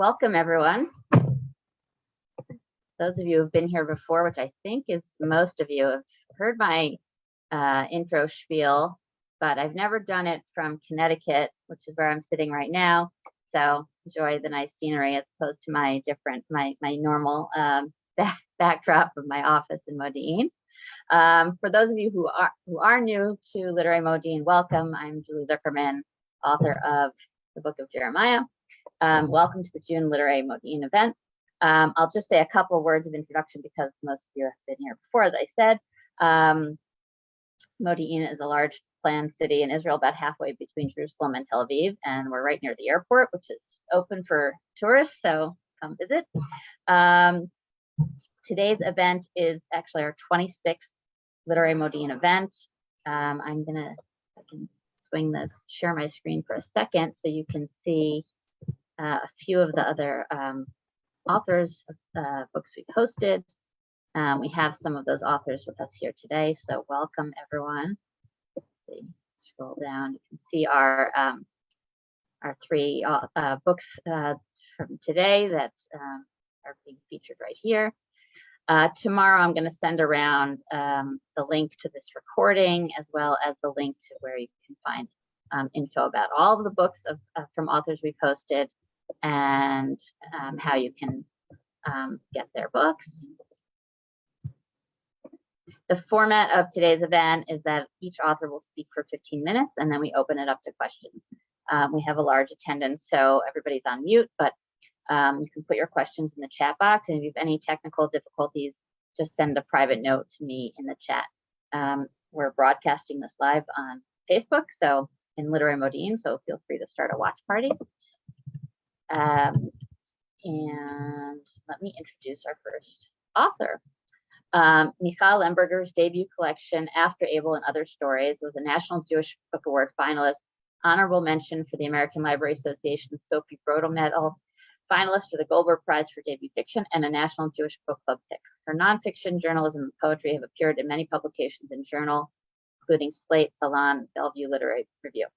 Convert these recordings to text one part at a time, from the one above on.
Welcome, everyone. Those of you who have been here before, which I think is most of you, have heard my intro spiel, but I've never done it from Connecticut, which is where I'm sitting right now. So enjoy the nice scenery as opposed to my normal backdrop of my office in Modiin. For those of you who are new to Literary Modiin, welcome. I'm Julie Zuckerman, author of the Book of Jeremiah. Welcome to the June Literary Modiin event. I'll just say a couple of words of introduction because most of you have been here before, as I said. Modiin is a large planned city in Israel, about halfway between Jerusalem and Tel Aviv, and we're right near the airport, which is open for tourists, so come visit. Today's event is actually our 26th Literary Modiin event. I can share my screen for a second so you can see a few of the other authors of books we've hosted. We have some of those authors with us here today, so welcome everyone. Let's see, scroll down, you can see our three books from today that are being featured right here. Tomorrow I'm going to send around the link to this recording as well as the link to where you can find info about all of the books from authors we posted and how you can get their books. The format of today's event is that each author will speak for 15 minutes and then we open it up to questions. We have a large attendance, so everybody's on mute, but you can put your questions in the chat box, and if you have any technical difficulties, just send a private note to me in the chat. We're broadcasting this live on Facebook, so in Literary Modiin, so feel free to start a watch party. And let me introduce our first author. Michal Lemberger's debut collection, After Abel and Other Stories, was a National Jewish Book Award finalist, honorable mention for the American Library Association's Sophie Brodel Medal, finalist for the Goldberg Prize for Debut Fiction, and a National Jewish Book Club pick. Her nonfiction, journalism, and poetry have appeared in many publications and journals, including Slate, Salon, Bellevue Literary Review.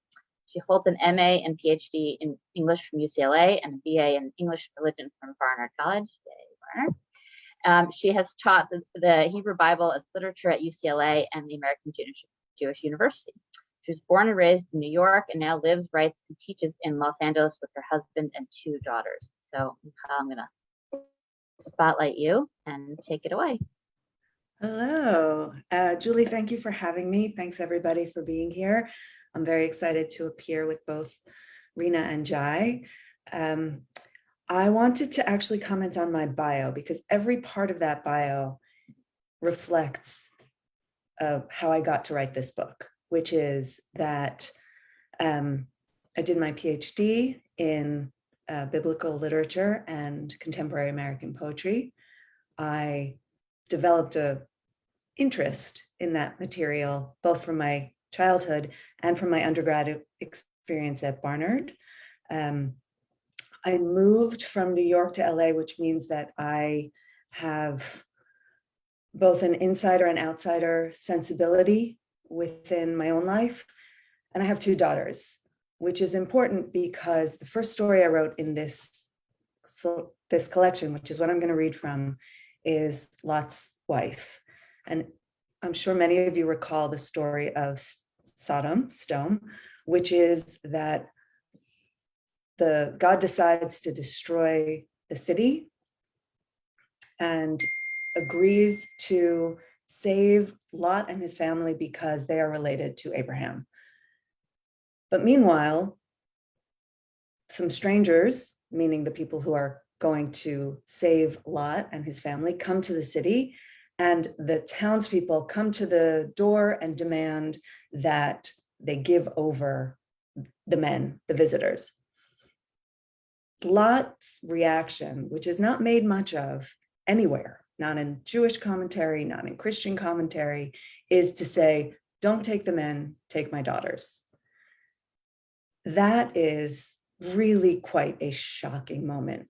She holds an MA and PhD in English from UCLA and a BA in English Religion from Barnard College. Yay, Barnard. She has taught the Hebrew Bible as literature at UCLA and the American Jewish University. She was born and raised in New York and now lives, writes, and teaches in Los Angeles with her husband and 2 daughters. So, Michal, I'm going to spotlight you and take it away. Hello, Julie, thank you for having me. Thanks everybody for being here. I'm very excited to appear with both Rena and Jai. I wanted to actually comment on my bio because every part of that bio reflects how I got to write this book, which is that I did my PhD in biblical literature and contemporary American poetry. I developed an interest in that material, both from my childhood and from my undergraduate experience at Barnard. I moved from New York to LA, which means that I have both an insider and outsider sensibility within my own life. And I have 2 daughters, which is important because the first story I wrote in this collection, which is what I'm going to read from, is Lot's wife. And I'm sure many of you recall the story of Sodom, which is that God decides to destroy the city and agrees to save Lot and his family because they are related to Abraham. But meanwhile, some strangers, meaning the people who are going to save Lot and his family, come to the city, and the townspeople come to the door and demand that they give over the men, the visitors. Lot's reaction, which is not made much of anywhere, not in Jewish commentary, not in Christian commentary, is to say, don't take the men, take my daughters. That is really quite a shocking moment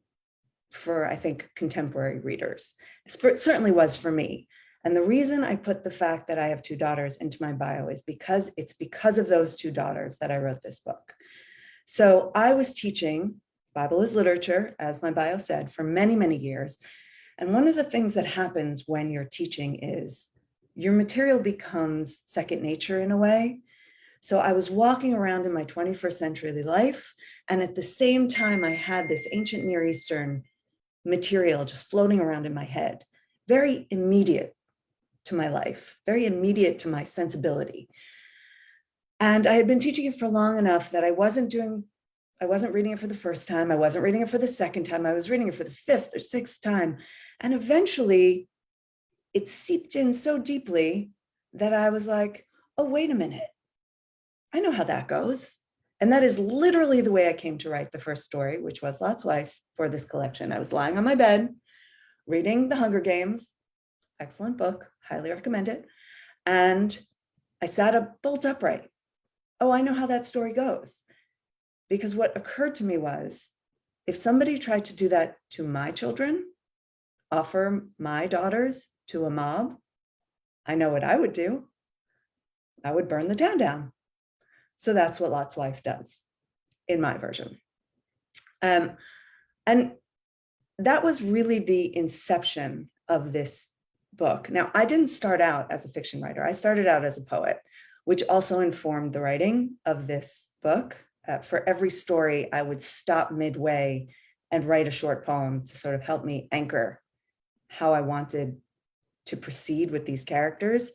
for, I think, contemporary readers. It certainly was for me. And the reason I put the fact that I have 2 daughters into my bio is because it's because of those 2 daughters that I wrote this book. So I was teaching Bible is literature, as my bio said, for many, many years. And one of the things that happens when you're teaching is your material becomes second nature in a way. So I was walking around in my 21st century life, and at the same time, I had this ancient Near Eastern material just floating around in my head, very immediate to my life, very immediate to my sensibility. And I had been teaching it for long enough that I wasn't reading it for the first time. I wasn't reading it for the second time. I was reading it for the fifth or sixth time. And eventually it seeped in so deeply that I was like, oh, wait a minute. I know how that goes. And that is literally the way I came to write the first story, which was Lot's Wife for this collection. I was lying on my bed, reading The Hunger Games, excellent book, highly recommend it. And I sat up bolt upright. Oh, I know how that story goes. Because what occurred to me was, if somebody tried to do that to my children, offer my daughters to a mob, I know what I would do. I would burn the town down. So that's what Lot's Wife does in my version. And that was really the inception of this book. Now, I didn't start out as a fiction writer. I started out as a poet, which also informed the writing of this book. For every story, I would stop midway and write a short poem to sort of help me anchor how I wanted to proceed with these characters.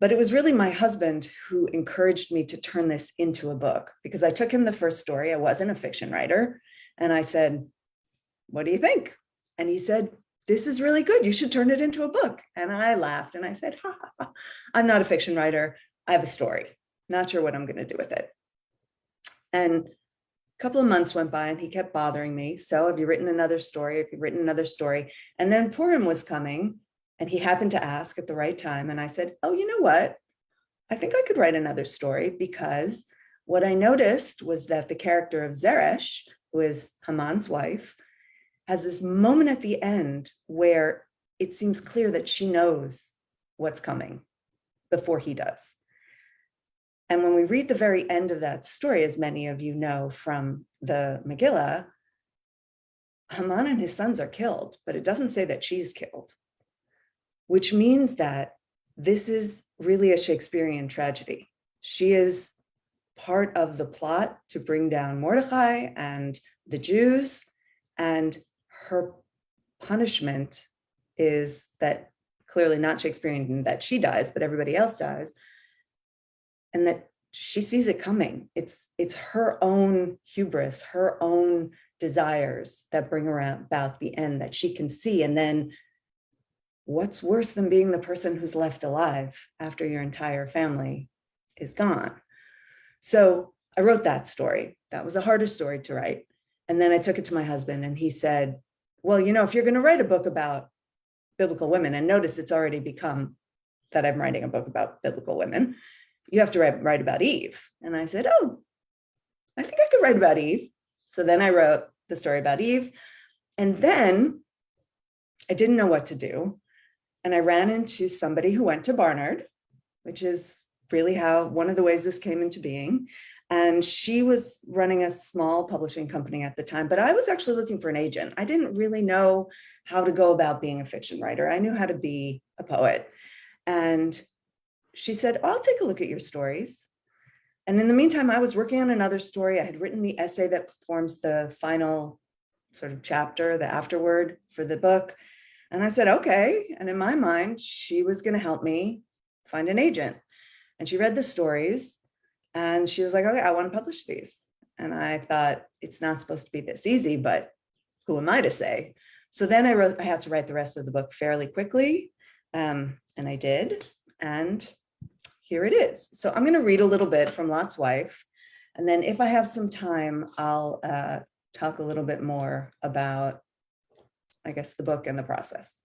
But it was really my husband who encouraged me to turn this into a book, because I took him the first story. I wasn't a fiction writer. And I said, what do you think? And he said, this is really good. You should turn it into a book. And I laughed and I said, ha, ha, ha. I'm not a fiction writer. I have a story. Not sure what I'm going to do with it. And a couple of months went by and he kept bothering me. So have you written another story? Have you written another story? And then Purim was coming and he happened to ask at the right time. And I said, oh, you know what? I think I could write another story, because what I noticed was that the character of Zeresh, who is Haman's wife, has this moment at the end where it seems clear that she knows what's coming before he does. And when we read the very end of that story, as many of you know from the Megillah, Haman and his sons are killed, but it doesn't say that she's killed, which means that this is really a Shakespearean tragedy. She is part of the plot to bring down Mordecai and the Jews, and her punishment is that, clearly not Shakespearean, that she dies, but everybody else dies, and that she sees it coming. It's her own hubris, her own desires that bring around about the end that she can see. And then what's worse than being the person who's left alive after your entire family is gone? So I wrote that story. That was a harder story to write. And then I took it to my husband and he said, well, you know, if you're going to write a book about biblical women, and notice it's already become that I'm writing a book about biblical women, you have to write about Eve. And I said, oh, I think I could write about Eve. So then I wrote the story about Eve. And then I didn't know what to do. And I ran into somebody who went to Barnard, which is really how one of the ways this came into being. And she was running a small publishing company at the time, but I was actually looking for an agent. I didn't really know how to go about being a fiction writer. I knew how to be a poet. And she said, I'll take a look at your stories. And in the meantime, I was working on another story. I had written the essay that forms the final sort of chapter, the afterword for the book. And I said, okay. And in my mind, she was going to help me find an agent. And she read the stories and she was like, okay, I want to publish these. And I thought, it's not supposed to be this easy, but who am I to say? So then I had to write the rest of the book fairly quickly. And I did. And here it is. So I'm going to read a little bit from Lot's Wife. And then if I have some time, I'll talk a little bit more about, I guess, the book and the process.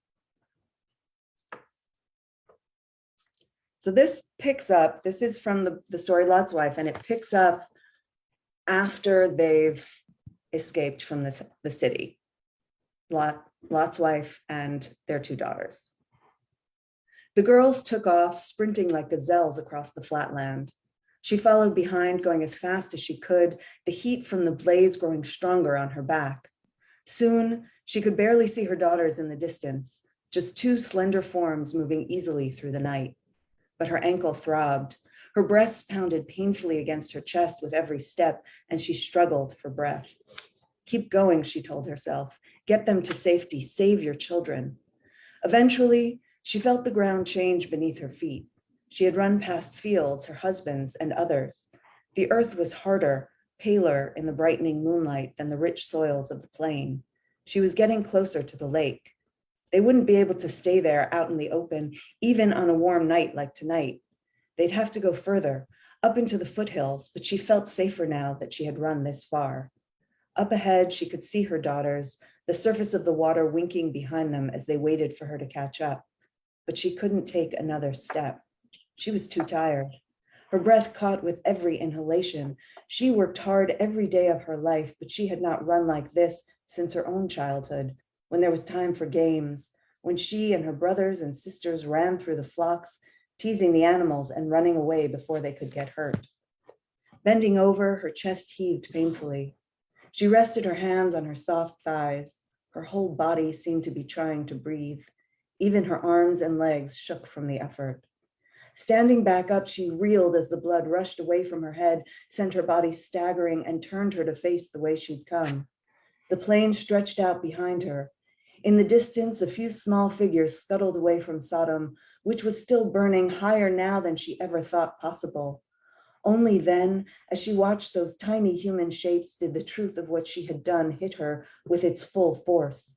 So this picks up, this is from the story Lot's Wife, and it picks up after they've escaped from the city, Lot's wife and their two daughters. The girls took off, sprinting like gazelles across the flat land. She followed behind, going as fast as she could, the heat from the blaze growing stronger on her back. Soon, she could barely see her daughters in the distance, just two slender forms moving easily through the night. But her ankle throbbed. Her breasts pounded painfully against her chest with every step, and she struggled for breath. Keep going, she told herself. Get them to safety. Save your children. Eventually, she felt the ground change beneath her feet. She had run past fields, her husband's, and others. The earth was harder, paler in the brightening moonlight than the rich soils of the plain. She was getting closer to the lake. They wouldn't be able to stay there out in the open, even on a warm night like tonight. They'd have to go further, up into the foothills, but she felt safer now that she had run this far. Up ahead, she could see her daughters, the surface of the water winking behind them as they waited for her to catch up. But she couldn't take another step. She was too tired. Her breath caught with every inhalation. She worked hard every day of her life, but she had not run like this since her own childhood, when there was time for games, when she and her brothers and sisters ran through the flocks, teasing the animals and running away before they could get hurt. Bending over, her chest heaved painfully. She rested her hands on her soft thighs. Her whole body seemed to be trying to breathe. Even her arms and legs shook from the effort. Standing back up, she reeled as the blood rushed away from her head, sent her body staggering, and turned her to face the way she'd come. The plain stretched out behind her. In the distance, a few small figures scuttled away from Sodom, which was still burning higher now than she ever thought possible. Only then, as she watched those tiny human shapes, did the truth of what she had done hit her with its full force.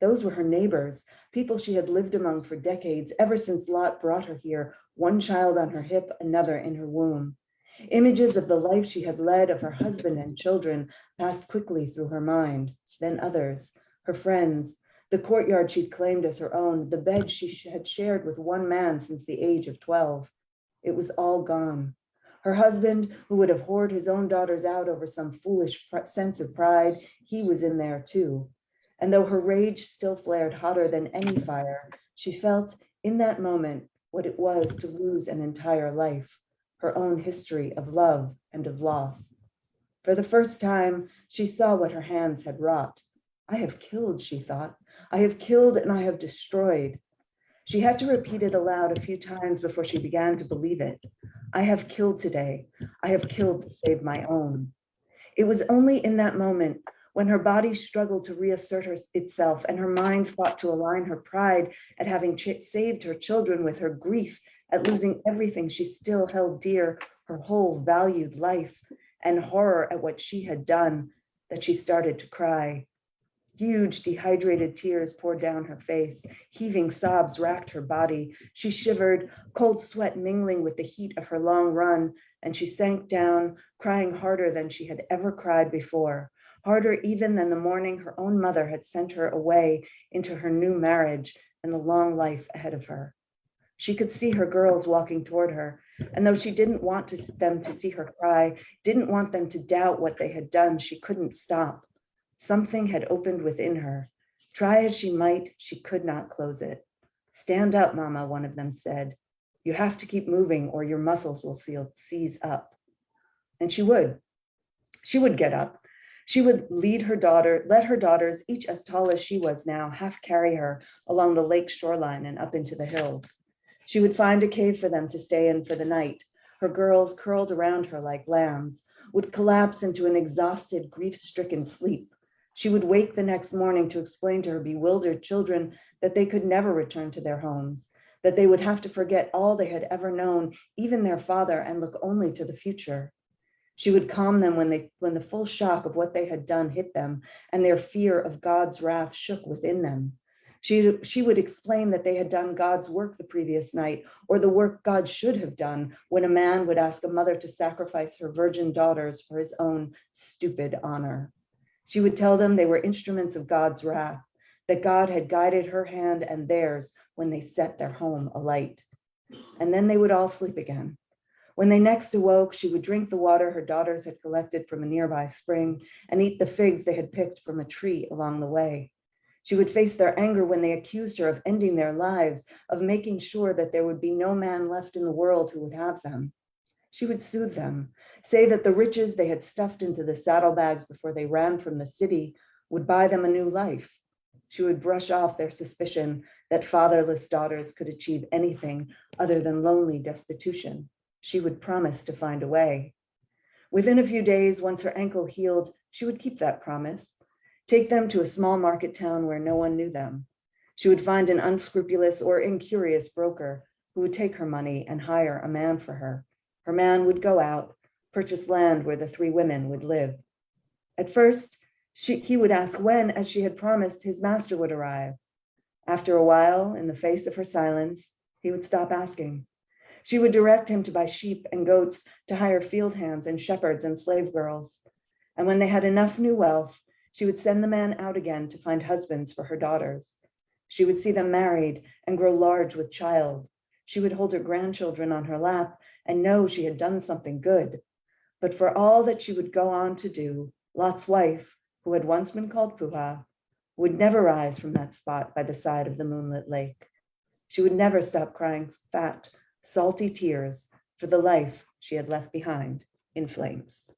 Those were her neighbors, people she had lived among for decades, ever since Lot brought her here, one child on her hip, another in her womb. Images of the life she had led, of her husband and children, passed quickly through her mind. Then others, her friends, the courtyard she'd claimed as her own, the bed she had shared with one man since the age of 12. It was all gone. Her husband, who would have whored his own daughters out over some foolish sense of pride, he was in there too. And though her rage still flared hotter than any fire, she felt in that moment what it was to lose an entire life, her own history of love and of loss. For the first time, she saw what her hands had wrought. I have killed, she thought. I have killed and I have destroyed. She had to repeat it aloud a few times before she began to believe it. I have killed today. I have killed to save my own. It was only in that moment, when her body struggled to reassert itself and her mind fought to align her pride at having saved her children with her grief at losing everything she still held dear, her whole valued life, and horror at what she had done, that she started to cry. Huge dehydrated tears poured down her face. Heaving sobs racked her body. She shivered, cold sweat mingling with the heat of her long run, and she sank down, crying harder than she had ever cried before, harder even than the morning her own mother had sent her away into her new marriage and the long life ahead of her. She could see her girls walking toward her, and though she didn't want them to see her cry, didn't want them to doubt what they had done, she couldn't stop. Something had opened within her. Try as she might, she could not close it. Stand up, Mama, one of them said. You have to keep moving or your muscles will seize up. And she would. She would get up. She would let her daughters, each as tall as she was now, half carry her along the lake shoreline and up into the hills. She would find a cave for them to stay in for the night. Her girls, curled around her like lambs, would collapse into an exhausted, grief-stricken sleep. She would wake the next morning to explain to her bewildered children that they could never return to their homes, that they would have to forget all they had ever known, even their father, and look only to the future. She would calm them when the full shock of what they had done hit them and their fear of God's wrath shook within them. She would explain that they had done God's work the previous night, or the work God should have done when a man would ask a mother to sacrifice her virgin daughters for his own stupid honor. She would tell them they were instruments of God's wrath, that God had guided her hand and theirs when they set their home alight. And then they would all sleep again. When they next awoke, she would drink the water her daughters had collected from a nearby spring and eat the figs they had picked from a tree along the way. She would face their anger when they accused her of ending their lives, of making sure that there would be no man left in the world who would have them. She would soothe them, say that the riches they had stuffed into the saddlebags before they ran from the city would buy them a new life. She would brush off their suspicion that fatherless daughters could achieve anything other than lonely destitution. She would promise to find a way. Within a few days, once her ankle healed, she would keep that promise, take them to a small market town where no one knew them. She would find an unscrupulous or incurious broker who would take her money and hire a man for her. Her man would go out, purchase land where the three women would live. At first, he would ask when, as she had promised, his master would arrive. After a while, in the face of her silence, he would stop asking. She would direct him to buy sheep and goats, to hire field hands and shepherds and slave girls. And when they had enough new wealth, she would send the man out again to find husbands for her daughters. She would see them married and grow large with child. She would hold her grandchildren on her lap and know she had done something good. But for all that she would go on to do, Lot's wife, who had once been called Puha, would never rise from that spot by the side of the moonlit lake. She would never stop crying fat, salty tears for the life she had left behind in flames.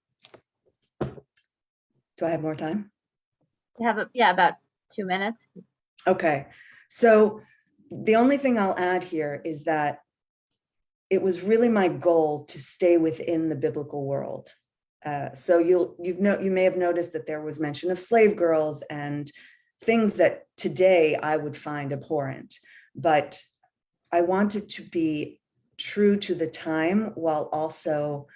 Do I have more time? Yeah, about 2 minutes. Okay, so the only thing I'll add here is that it was really my goal to stay within the biblical world. So you may have noticed that there was mention of slave girls and things that today I would find abhorrent, but I wanted to be true to the time while also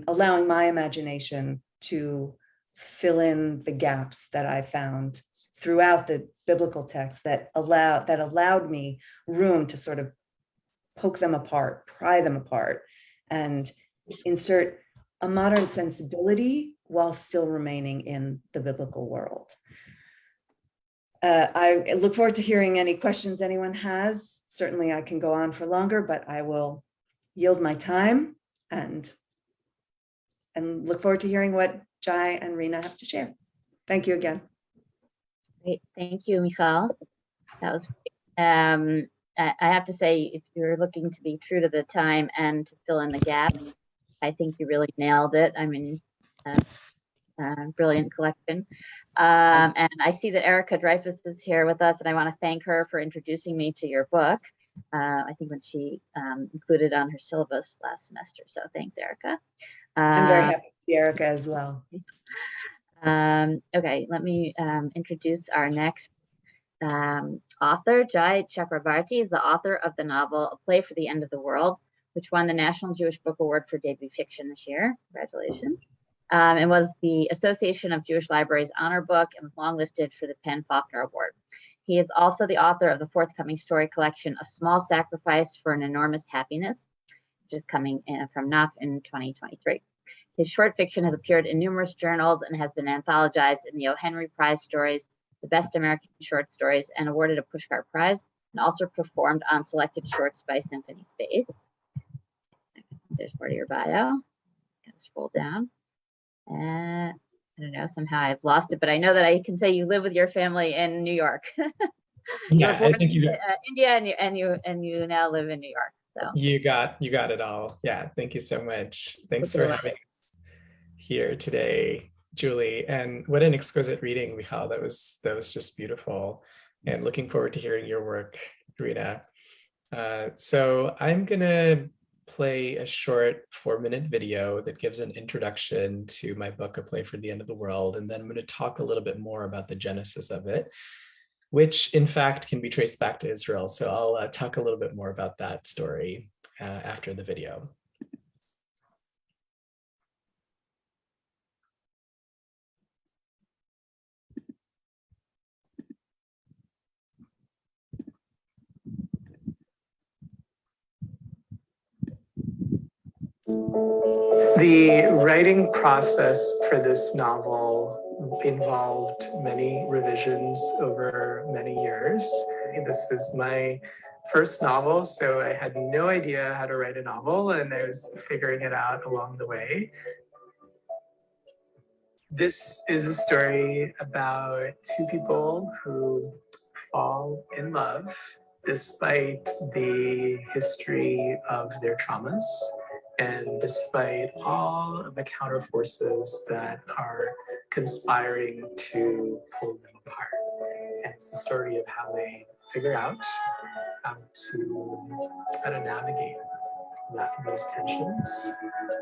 allowing my imagination to fill in the gaps that I found throughout the biblical text that allowed me room to sort of poke them apart, pry them apart, and insert a modern sensibility while still remaining in the biblical world. I look forward to hearing any questions anyone has. Certainly I can go on for longer, but I will yield my time and look forward to hearing what Jai and Rena have to share. Thank you again. Great, thank you, Michal. That was great. I have to say, if you're looking to be true to the time and to fill in the gap, I think you really nailed it. I mean, brilliant collection. And I see that Erica Dreyfus is here with us, and I want to thank her for introducing me to your book. I think when she included on her syllabus last semester. So thanks, Erica. I'm very happy to see Erica as well. Okay, let me introduce our next author. Jai Chakrabarti is the author of the novel A Play for the End of the World, which won the National Jewish Book Award for debut fiction this year. Congratulations. And was the Association of Jewish Libraries honor book and was longlisted for the Penn Faulkner Award. He is also the author of the forthcoming story collection, A Small Sacrifice for an Enormous Happiness, which is coming from Knopf in 2023. His short fiction has appeared in numerous journals and has been anthologized in the O. Henry Prize Stories, the Best American Short Stories, and awarded a Pushcart Prize, and also performed on selected shorts by Symphony Space. There's part of your bio. Gotta scroll down. I don't know, somehow I've lost it, but I know that I can say you live with your family in New York. Yeah, I think you India, and you now live in New York. So you got it all. Yeah, thank you so much. Thanks for having us here today, Julie. And what an exquisite reading, Michal. That was just beautiful. And looking forward to hearing your work, Rena. So I'm gonna play a short 4-minute video that gives an introduction to my book, A Play for the End of the World. And then I'm going to talk a little bit more about the genesis of it, which in fact can be traced back to Israel. So I'll talk a little bit more about that story after the video. The writing process for this novel involved many revisions over many years. This is my first novel, so I had no idea how to write a novel, and I was figuring it out along the way. This is a story about two people who fall in love despite the history of their traumas And despite all of the counter forces that are conspiring to pull them apart, and it's the story of how they figure out how to navigate those tensions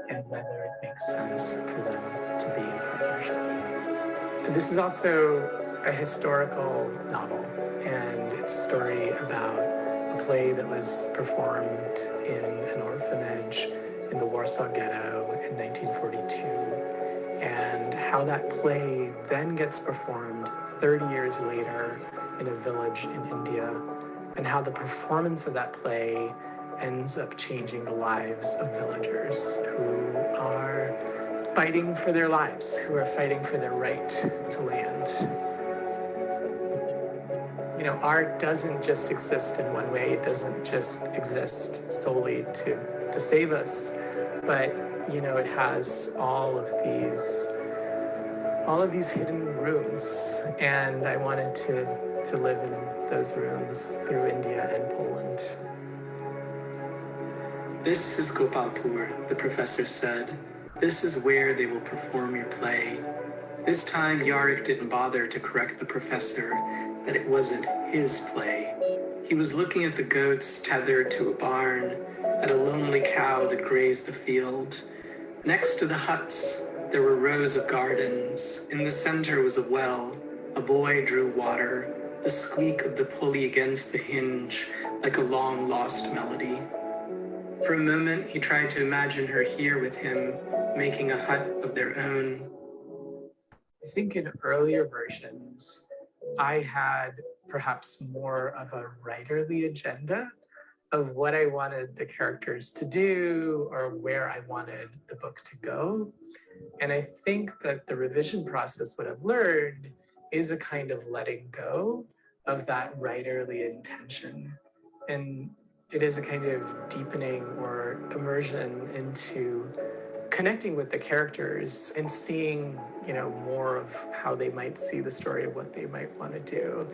and whether it makes sense for them to be in partnership. This is also a historical novel, and it's a story about a play that was performed in an orphanage in the Warsaw Ghetto in 1942, and how that play then gets performed 30 years later in a village in India, and how the performance of that play ends up changing the lives of villagers who are fighting for their lives, who are fighting for their right to land. You know, art doesn't just exist in one way. It doesn't just exist solely to save us, but you know, it has all of these hidden rooms, and I wanted to live in those rooms through India and Poland. This is Gopalpur, the professor said. This is where they will perform your play. This time, Yarick didn't bother to correct the professor that it wasn't his play. He was looking at the goats tethered to a barn, at a lonely cow that grazed the field. Next to the huts, there were rows of gardens. In the center was a well. A boy drew water, the squeak of the pulley against the hinge, like a long-lost melody. For a moment, he tried to imagine her here with him, making a hut of their own. I think in earlier versions, I had perhaps more of a writerly agenda of what I wanted the characters to do or where I wanted the book to go. And I think that the revision process, what I've learned, is a kind of letting go of that writerly intention. And it is a kind of deepening or immersion into connecting with the characters and seeing, you know, more of how they might see the story of what they might want to do.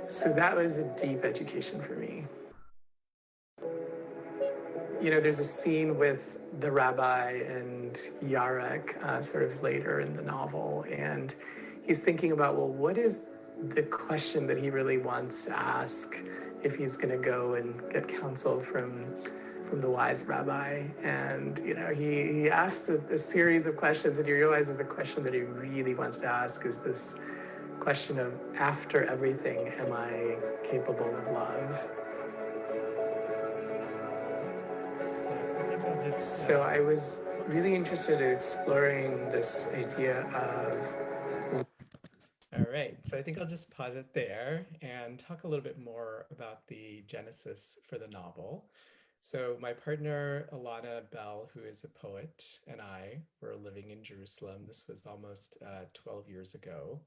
So that was a deep education for me. You know, there's a scene with the rabbi and Yarek sort of later in the novel, and he's thinking about, well, what is the question that he really wants to ask if he's going to go and get counsel from the wise rabbi? And you know, he asks a series of questions, and he realizes the question that he really wants to ask is this question of, after everything, am I capable of love? So I was really interested in exploring this idea of... All right, so I think I'll just pause it there and talk a little bit more about the genesis for the novel. So my partner, Alana Bell, who is a poet, and I were living in Jerusalem. This was almost 12 years ago.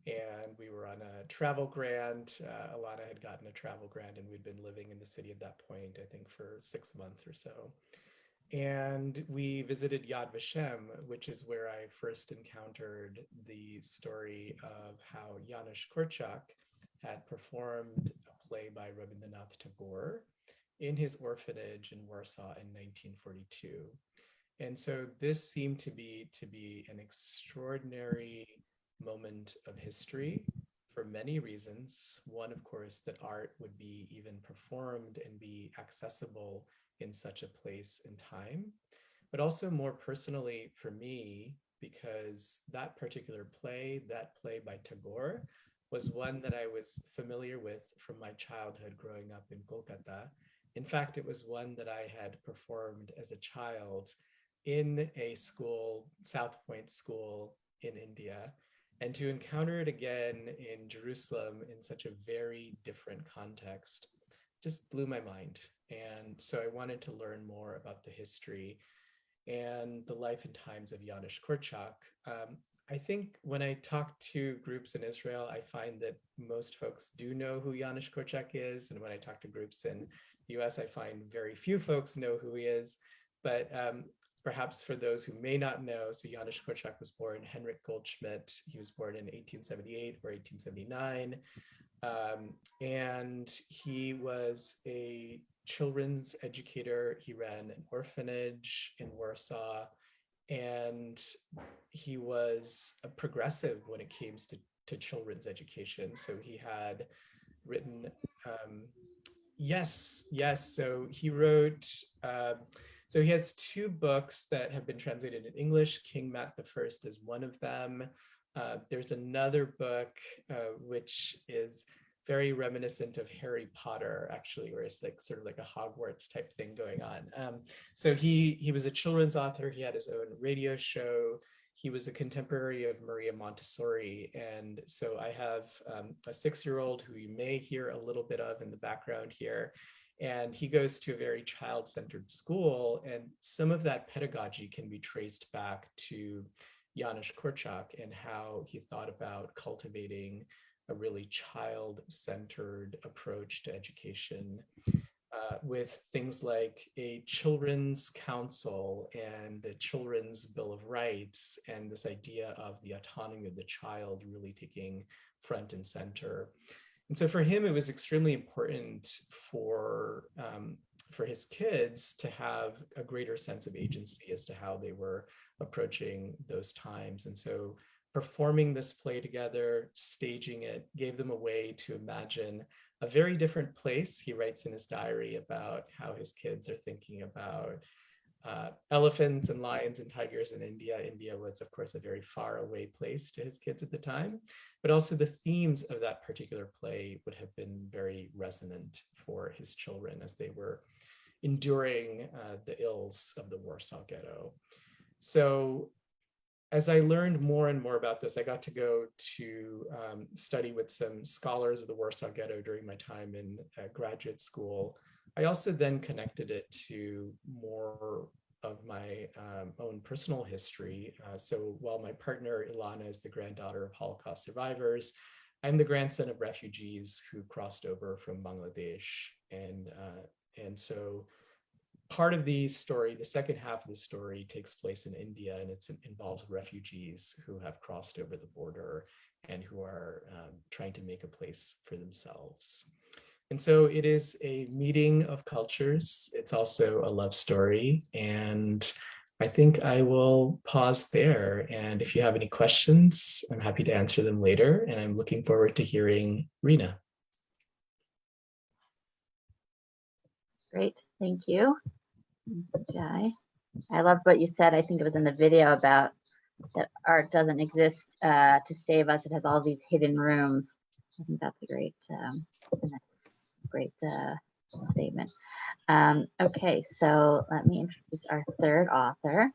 And we were on a travel grant. Alana had gotten a travel grant, and we'd been living in the city at that point, I think for 6 months or so. And we visited Yad Vashem, which is where I first encountered the story of how Janusz Korczak had performed a play by Rabindranath Tagore in his orphanage in Warsaw in 1942. And so this seemed to be an extraordinary moment of history for many reasons. One, of course, that art would be even performed and be accessible in such a place and time, but also more personally for me, because that particular play, that play by Tagore, was one that I was familiar with from my childhood growing up in Kolkata. In fact, it was one that I had performed as a child in a school, South Point School in India. And to encounter it again in Jerusalem in such a very different context just blew my mind. And so I wanted to learn more about the history and the life and times of Janusz Korczak. I think when I talk to groups in Israel, I find that most folks do know who Janusz Korczak is. And when I talk to groups in the US, I find very few folks know who he is. But perhaps for those who may not know, so Janusz Korczak was born Henrik Goldschmidt. He was born in 1878 or 1879. And he was a children's educator. He ran an orphanage in Warsaw, and he was a progressive when it came to children's education. So he had written, yes. So he wrote, so he has two books that have been translated in English. King Mat the First is one of them. There's another book which is very reminiscent of Harry Potter, actually, where it's like sort of like a Hogwarts type thing going on. So he was a children's author. He had his own radio show. He was a contemporary of Maria Montessori. And so I have a 6-year-old who you may hear a little bit of in the background here. And he goes to a very child-centered school. And some of that pedagogy can be traced back to Janusz Korczak and how he thought about cultivating a really child-centered approach to education, with things like a children's council and a children's bill of rights, and this idea of the autonomy of the child really taking front and center. And so for him, it was extremely important for his kids to have a greater sense of agency as to how they were approaching those times. And so performing this play together, staging it, gave them a way to imagine a very different place. He writes in his diary about how his kids are thinking about elephants and lions and tigers in India. India was, of course, a very far away place to his kids at the time, but also the themes of that particular play would have been very resonant for his children as they were enduring the ills of the Warsaw Ghetto. So as I learned more and more about this, I got to go to study with some scholars of the Warsaw Ghetto during my time in graduate school. I also then connected it to more of my own personal history. So while my partner Ilana is the granddaughter of Holocaust survivors, I'm the grandson of refugees who crossed over from Bangladesh. And so part of the story, the second half of the story, takes place in India, and it involves refugees who have crossed over the border and who are trying to make a place for themselves. And so it is a meeting of cultures. It's also a love story. And I think I will pause there. And if you have any questions, I'm happy to answer them later. And I'm looking forward to hearing Rena. Great, thank you, Jai. I loved what you said. I think it was in the video about that art doesn't exist to save us. It has all these hidden rooms. I think that's a great statement. Okay, so let me introduce our third author.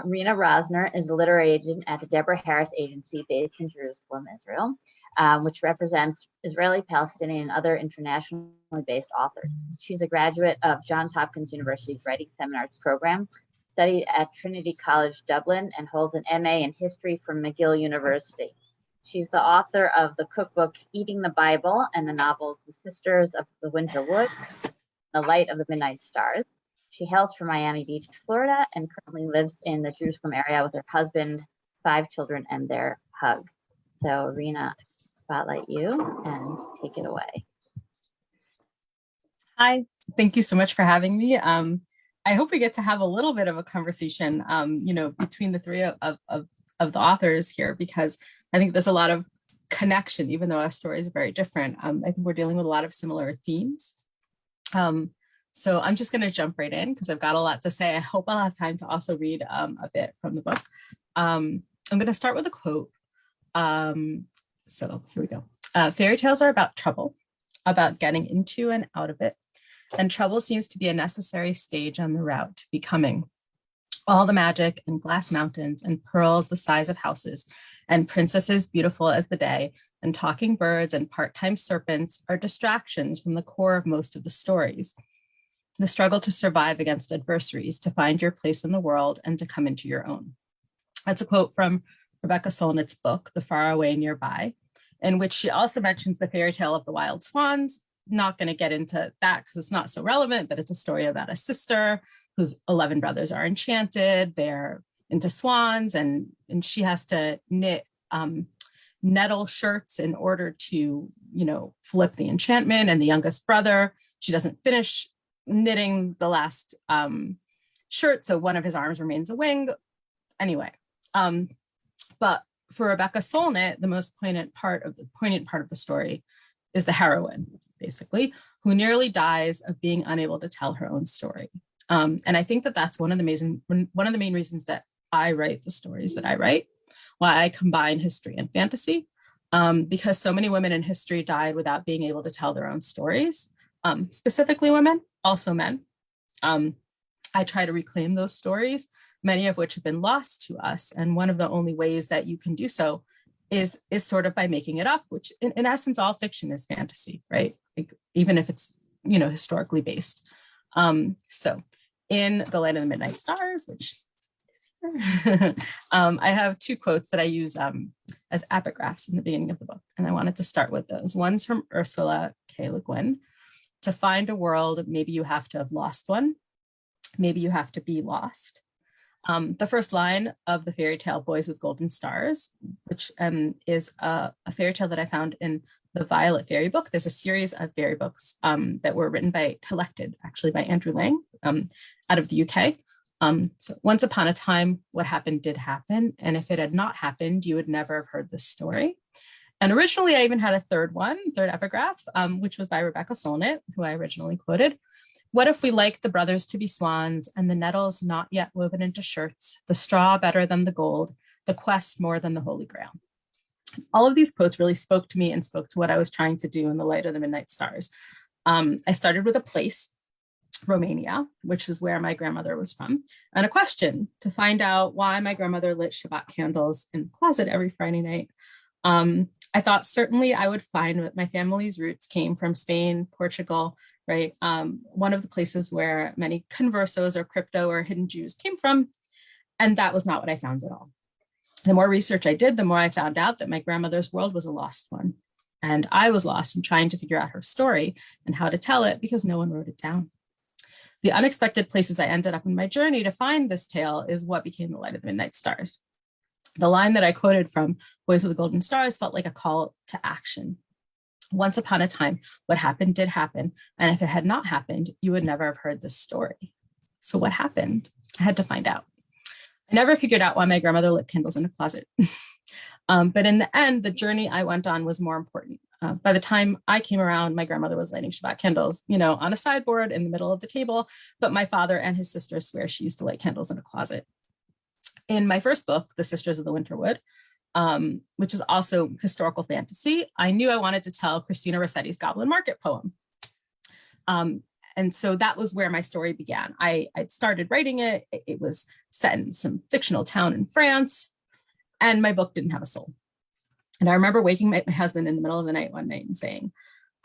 Rena Rossner is a literary agent at the Deborah Harris Agency based in Jerusalem, Israel, which represents Israeli, Palestinian, and other internationally based authors. She's a graduate of Johns Hopkins University's Writing Seminars program, studied at Trinity College Dublin, and holds an MA in history from McGill University. She's the author of the cookbook Eating the Bible and the novels The Sisters of the Winter Woods, The Light of the Midnight Stars. She hails from Miami Beach, Florida, and currently lives in the Jerusalem area with her husband, 5 children, and their hug. So Rena, spotlight you and take it away. Hi, thank you so much for having me. I hope we get to have a little bit of a conversation, between the three of the authors here, because I think there's a lot of connection, even though our stories are very different. I think we're dealing with a lot of similar themes. So I'm just going to jump right in because I've got a lot to say. I hope I'll have time to also read a bit from the book. I'm going to start with a quote. So here we go. Fairy tales are about trouble, about getting into and out of it. And trouble seems to be a necessary stage on the route to becoming. All the magic and glass mountains and pearls the size of houses and princesses beautiful as the day and talking birds and part-time serpents are distractions from the core of most of the stories. The struggle to survive against adversaries, to find your place in the world and to come into your own. That's a quote from Rebecca Solnit's book, The Faraway Nearby, in which she also mentions the fairy tale of the wild swans. Not going to get into that because it's not so relevant, but it's a story about a sister whose 11 brothers are enchanted. They're into swans, and she has to knit nettle shirts in order to, flip the enchantment. And the youngest brother, she doesn't finish knitting the last shirt, so one of his arms remains a wing. Anyway, but for Rebecca Solnit, the most poignant part of the story is the heroine, basically, who nearly dies of being unable to tell her own story. And I think that that's one of the main reasons that I write the stories that I write, why I combine history and fantasy, because so many women in history died without being able to tell their own stories, specifically women, also men. I try to reclaim those stories, many of which have been lost to us. And one of the only ways that you can do so is sort of by making it up, which in essence, all fiction is fantasy, right? Like, even if it's, historically based. So in The Light of the Midnight Stars, which is here, I have two quotes that I use as epigraphs in the beginning of the book. And I wanted to start with those. One's from Ursula K. Le Guin. To find a world, maybe you have to have lost one. Maybe you have to be lost. The first line of the fairy tale Boys with Golden Stars, which is a fairy tale that I found in the Violet Fairy book. There's a series of fairy books that were collected actually by Andrew Lang out of the UK. So once upon a time, what happened did happen. And if it had not happened, you would never have heard this story. And originally I even had a third epigraph, which was by Rebecca Solnit, who I originally quoted. What if we like the brothers to be swans and the nettles not yet woven into shirts, the straw better than the gold, the quest more than the Holy Grail? All of these quotes really spoke to me and spoke to what I was trying to do in The Light of the Midnight Stars. I started with a place, Romania, which is where my grandmother was from, and a question to find out why my grandmother lit Shabbat candles in the closet every Friday night. I thought certainly I would find that my family's roots came from Spain, Portugal, right? One of the places where many conversos or crypto or hidden Jews came from. And that was not what I found at all. The more research I did, the more I found out that my grandmother's world was a lost one. And I was lost in trying to figure out her story and how to tell it because no one wrote it down. The unexpected places I ended up in my journey to find this tale is what became The Light of the Midnight Stars. The line that I quoted from Boys with the Golden Stars felt like a call to action. Once upon a time, what happened did happen. And if it had not happened, you would never have heard this story. So what happened? I had to find out. I never figured out why my grandmother lit candles in a closet. But in the end, the journey I went on was more important. By the time I came around, my grandmother was lighting Shabbat candles, on a sideboard in the middle of the table. But my father and his sister swear she used to light candles in a closet. In my first book, The Sisters of the Winterwood, which is also historical fantasy, I knew I wanted to tell Christina Rossetti's Goblin Market poem. And so that was where my story began. I'd started writing it. It was set in some fictional town in France, and my book didn't have a soul. And I remember waking my husband in the middle of the night one night and saying,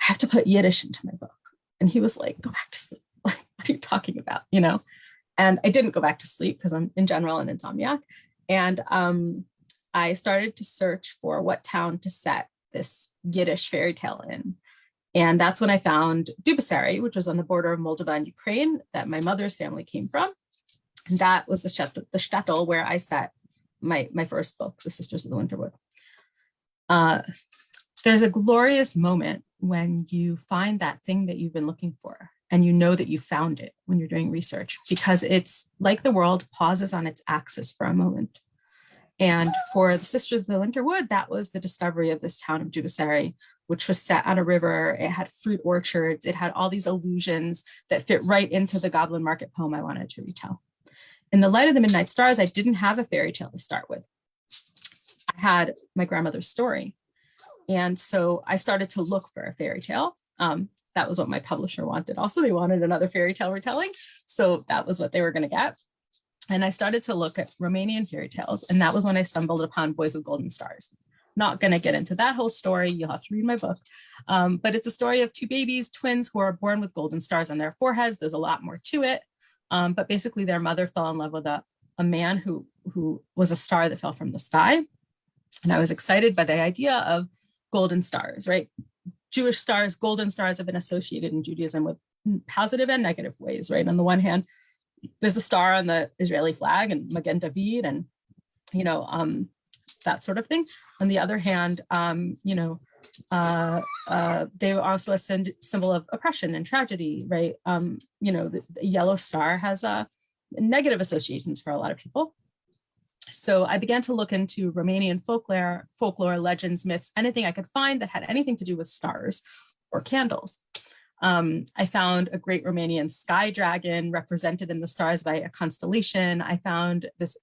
I have to put Yiddish into my book. And he was like, go back to sleep. What are you talking about? And I didn't go back to sleep because I'm in general an insomniac. And I started to search for what town to set this Yiddish fairy tale in. And that's when I found Dubasary, which was on the border of Moldova and Ukraine that my mother's family came from. And that was the shtetl where I set my first book, The Sisters of the Winterwood. There's a glorious moment when you find that thing that you've been looking for, and you know that you found it when you're doing research, because it's like the world pauses on its axis for a moment. And for The Sisters of the Winterwood, that was the discovery of this town of Dubasary, which was set on a river. It had fruit orchards. It had all these allusions that fit right into the Goblin Market poem I wanted to retell. In The Light of the Midnight Stars, I didn't have a fairy tale to start with. I had my grandmother's story. And so I started to look for a fairy tale. That was what my publisher wanted. Also, they wanted another fairy tale retelling. So that was what they were going to get. And I started to look at Romanian fairy tales. And that was when I stumbled upon Boys with Golden Stars. Not going to get into that whole story. You'll have to read my book. But it's a story of two babies, twins, who are born with golden stars on their foreheads. There's a lot more to it. But basically, their mother fell in love with a man who was a star that fell from the sky. And I was excited by the idea of golden stars, right? Jewish stars, golden stars have been associated in Judaism with positive and negative ways, right? On the one hand, there's a star on the Israeli flag and Magen David, and that sort of thing. On the other hand, they were also a symbol of oppression and tragedy, right? The yellow star has negative associations for a lot of people. So I began to look into Romanian folklore, legends, myths, anything I could find that had anything to do with stars or candles. I found a great Romanian sky dragon represented in the stars by a constellation. I found this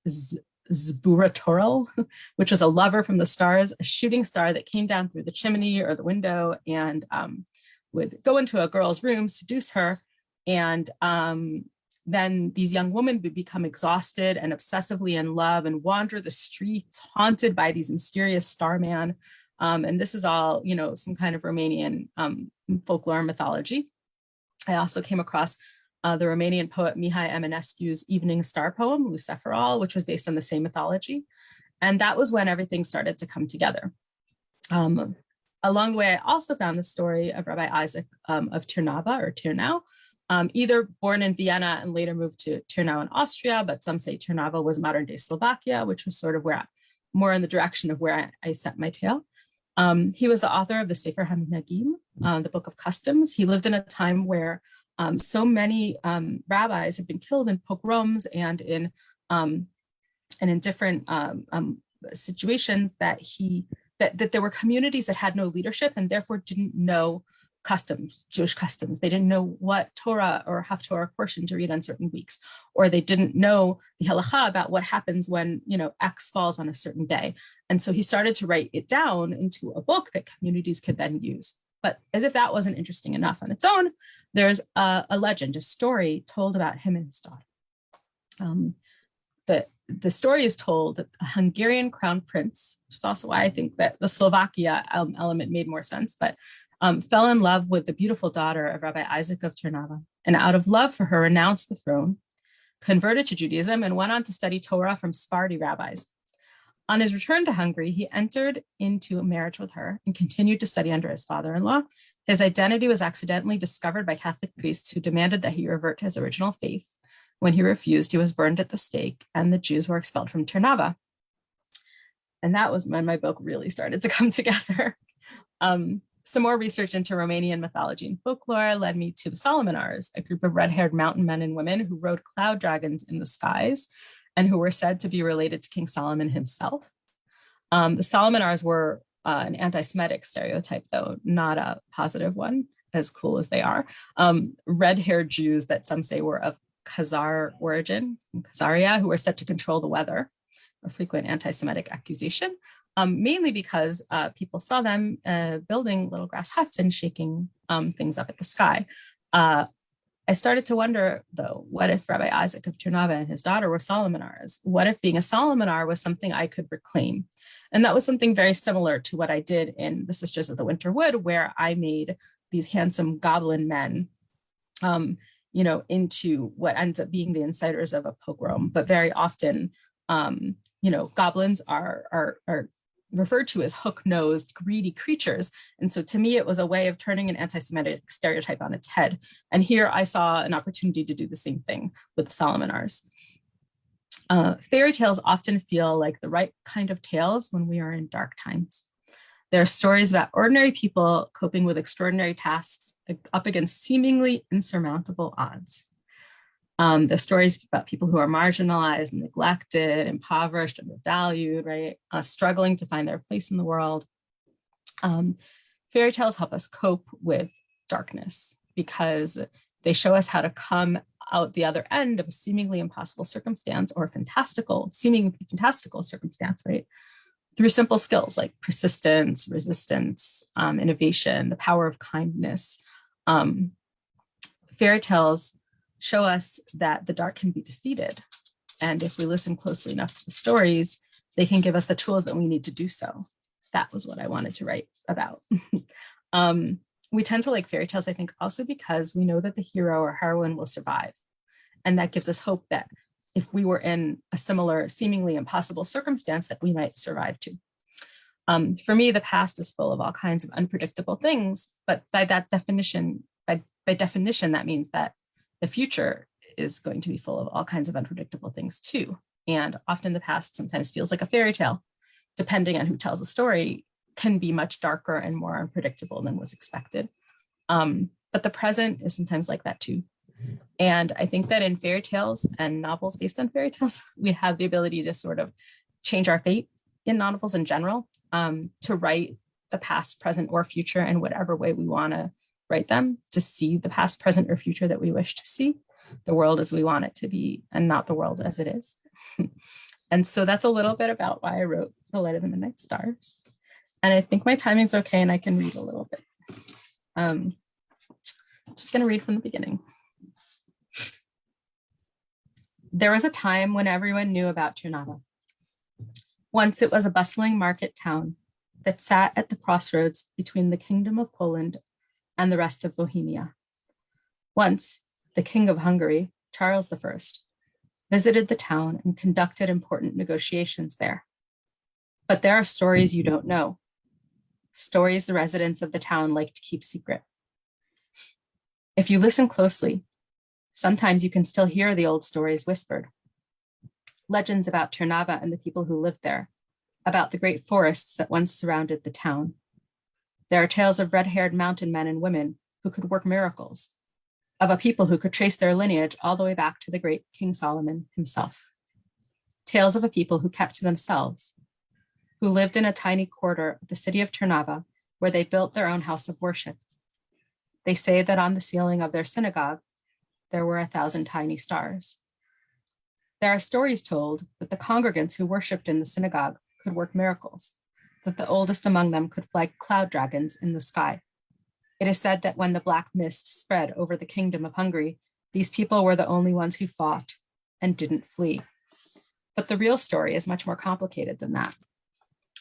Zburatorul, which was a lover from the stars, a shooting star that came down through the chimney or the window and would go into a girl's room, seduce her, and then these young women would become exhausted and obsessively in love and wander the streets haunted by these mysterious starman. And this is all, some kind of Romanian folklore mythology. I also came across the Romanian poet Mihai Eminescu's evening star poem, Luceferal, which was based on the same mythology. And that was when everything started to come together. Along the way, I also found the story of Rabbi Isaac of Ternava or Ternau, either born in Vienna and later moved to Ternau in Austria, but some say Ternava was modern day Slovakia, which was sort of more in the direction of where I set my tale. He was the author of the Sefer HaMinhagim, the Book of Customs. He lived in a time where so many rabbis had been killed in pogroms and in different situations that there were communities that had no leadership and therefore didn't know customs, Jewish customs. They didn't know what Torah or Haftorah portion to read on certain weeks, or they didn't know the halacha about what happens when, X falls on a certain day. And so he started to write it down into a book that communities could then use. But as if that wasn't interesting enough on its own, there's a legend, a story told about him and his daughter. The story is told that a Hungarian crown prince, which is also why I think that the Slovakia element made more sense, but fell in love with the beautiful daughter of Rabbi Isaac of Ternava, and out of love for her renounced the throne, converted to Judaism, and went on to study Torah from Sephardi rabbis. On his return to Hungary, he entered into a marriage with her and continued to study under his father-in-law. His identity was accidentally discovered by Catholic priests who demanded that he revert to his original faith. When he refused, he was burned at the stake, and the Jews were expelled from Ternava. And that was when my book really started to come together. Some more research into Romanian mythology and folklore led me to the Solomonars, a group of red-haired mountain men and women who rode cloud dragons in the skies and who were said to be related to King Solomon himself. The Solomonars were an anti-Semitic stereotype, though not a positive one, as cool as they are. Red-haired Jews that some say were of Khazar origin, from Khazaria, who were set to control the weather, a frequent anti-Semitic accusation. Mainly because people saw them building little grass huts and shaking things up at the sky. I started to wonder, though, what if Rabbi Isaac of Ternava and his daughter were Solomonars? What if being a Solomonar was something I could reclaim? And that was something very similar to what I did in The Sisters of the Winter Wood, where I made these handsome goblin men into what ends up being the inciters of a pogrom. But very often, goblins are referred to as hook-nosed, greedy creatures. And so to me, it was a way of turning an anti-Semitic stereotype on its head. And here I saw an opportunity to do the same thing with the Solomonars. Fairy tales often feel like the right kind of tales when we are in dark times. They're stories about ordinary people coping with extraordinary tasks up against seemingly insurmountable odds. They're stories about people who are marginalized, neglected, impoverished, undervalued, right? Struggling to find their place in the world. Fairy tales help us cope with darkness because they show us how to come out the other end of a seemingly impossible circumstance or seemingly fantastical circumstance, right? Through simple skills like persistence, resistance, innovation, the power of kindness. Fairy tales show us that the dark can be defeated. And if we listen closely enough to the stories, they can give us the tools that we need to do so. That was what I wanted to write about. We tend to like fairy tales, I think, also because we know that the hero or heroine will survive. And that gives us hope that if we were in a similar, seemingly impossible circumstance, that we might survive too. For me, the past is full of all kinds of unpredictable things, but by definition, that means that the future is going to be full of all kinds of unpredictable things too. And often the past sometimes feels like a fairy tale. depending on who tells the story, can be much darker and more unpredictable than was expected. But the present is sometimes like that too. And I think that in fairy tales and novels based on fairy tales, we have the ability to sort of change our fate in novels in general, to write the past, present, or future in whatever way we want to write them, to see the past, present, or future that we wish to see, the world as we want it to be, and not the world as it is. And so that's a little bit about why I wrote The Light of the Midnight Stars. And I think my timing's okay and I can read a little bit. Just going to read from the beginning. There was a time when everyone knew about Trnava. Once it was a bustling market town that sat at the crossroads between the Kingdom of Poland and the rest of Bohemia. Once, the King of Hungary, Charles I, visited the town and conducted important negotiations there. But there are stories you don't know, stories the residents of the town like to keep secret. If you listen closely, sometimes you can still hear the old stories whispered. Legends about Trnava and the people who lived there, about the great forests that once surrounded the town. There are tales of red-haired mountain men and women who could work miracles, of a people who could trace their lineage all the way back to the great King Solomon himself. Tales of a people who kept to themselves, who lived in a tiny quarter of the city of Trnava where they built their own house of worship. They say that on the ceiling of their synagogue, there were 1,000 tiny stars. There are stories told that the congregants who worshipped in the synagogue could work miracles, that the oldest among them could fly cloud dragons in the sky. It is said that when the black mist spread over the Kingdom of Hungary, these people were the only ones who fought and didn't flee. But the real story is much more complicated than that.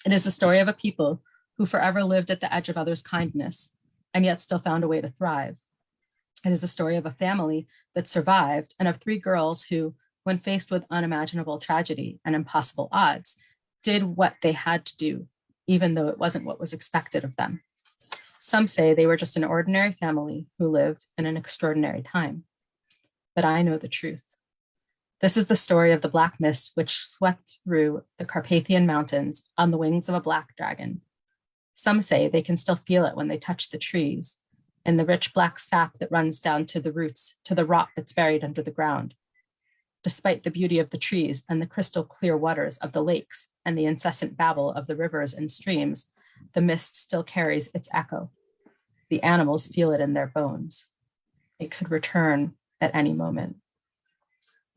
It is the story of a people who forever lived at the edge of others' kindness and yet still found a way to thrive. It is a story of a family that survived and of 3 girls who, when faced with unimaginable tragedy and impossible odds, did what they had to do, even though it wasn't what was expected of them. Some say they were just an ordinary family who lived in an extraordinary time. But I know the truth. This is the story of the black mist which swept through the Carpathian Mountains on the wings of a black dragon. Some say they can still feel it when they touch the trees, in the rich black sap that runs down to the roots, to the rot that's buried under the ground. Despite the beauty of the trees and the crystal clear waters of the lakes and the incessant babble of the rivers and streams, the mist still carries its echo. The animals feel it in their bones. It could return at any moment.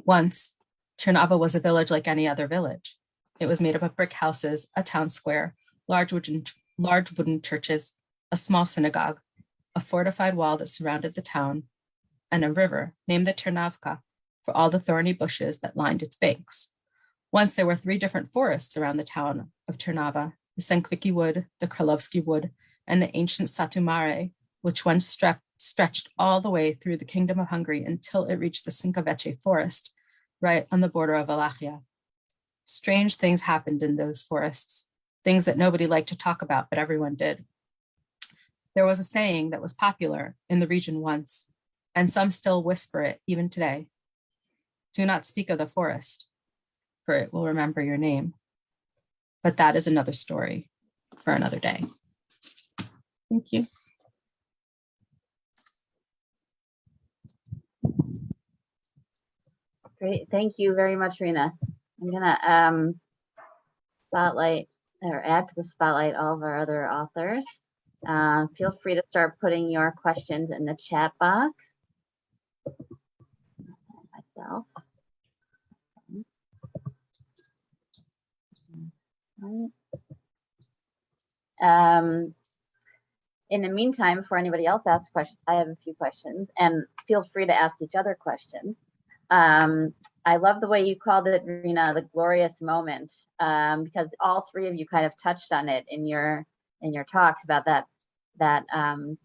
Once, Trnava was a village like any other village. It was made up of brick houses, a town square, large wooden churches, a small synagogue, a fortified wall that surrounded the town, and a river named the Trnavka for all the thorny bushes that lined its banks. Once there were 3 different forests around the town of Trnava, the Senkwicki wood, the Kralowski wood, and the ancient Satu Mare, which once stretched all the way through the Kingdom of Hungary until it reached the Sinkavece forest, right on the border of Wallachia. Strange things happened in those forests, things that nobody liked to talk about, but everyone did. There was a saying that was popular in the region once, and some still whisper it even today. Do not speak of the forest, for it will remember your name. But that is another story for another day. Thank you. Great, thank you very much, Rena. I'm gonna spotlight or add to the spotlight all of our other authors. Feel free to start putting your questions in the chat box. Myself. In the meantime, for anybody else asks questions, I have a few questions, and feel free to ask each other questions. I love the way you called it, Rena, the glorious moment, because all 3 of you kind of touched on it in your talks about that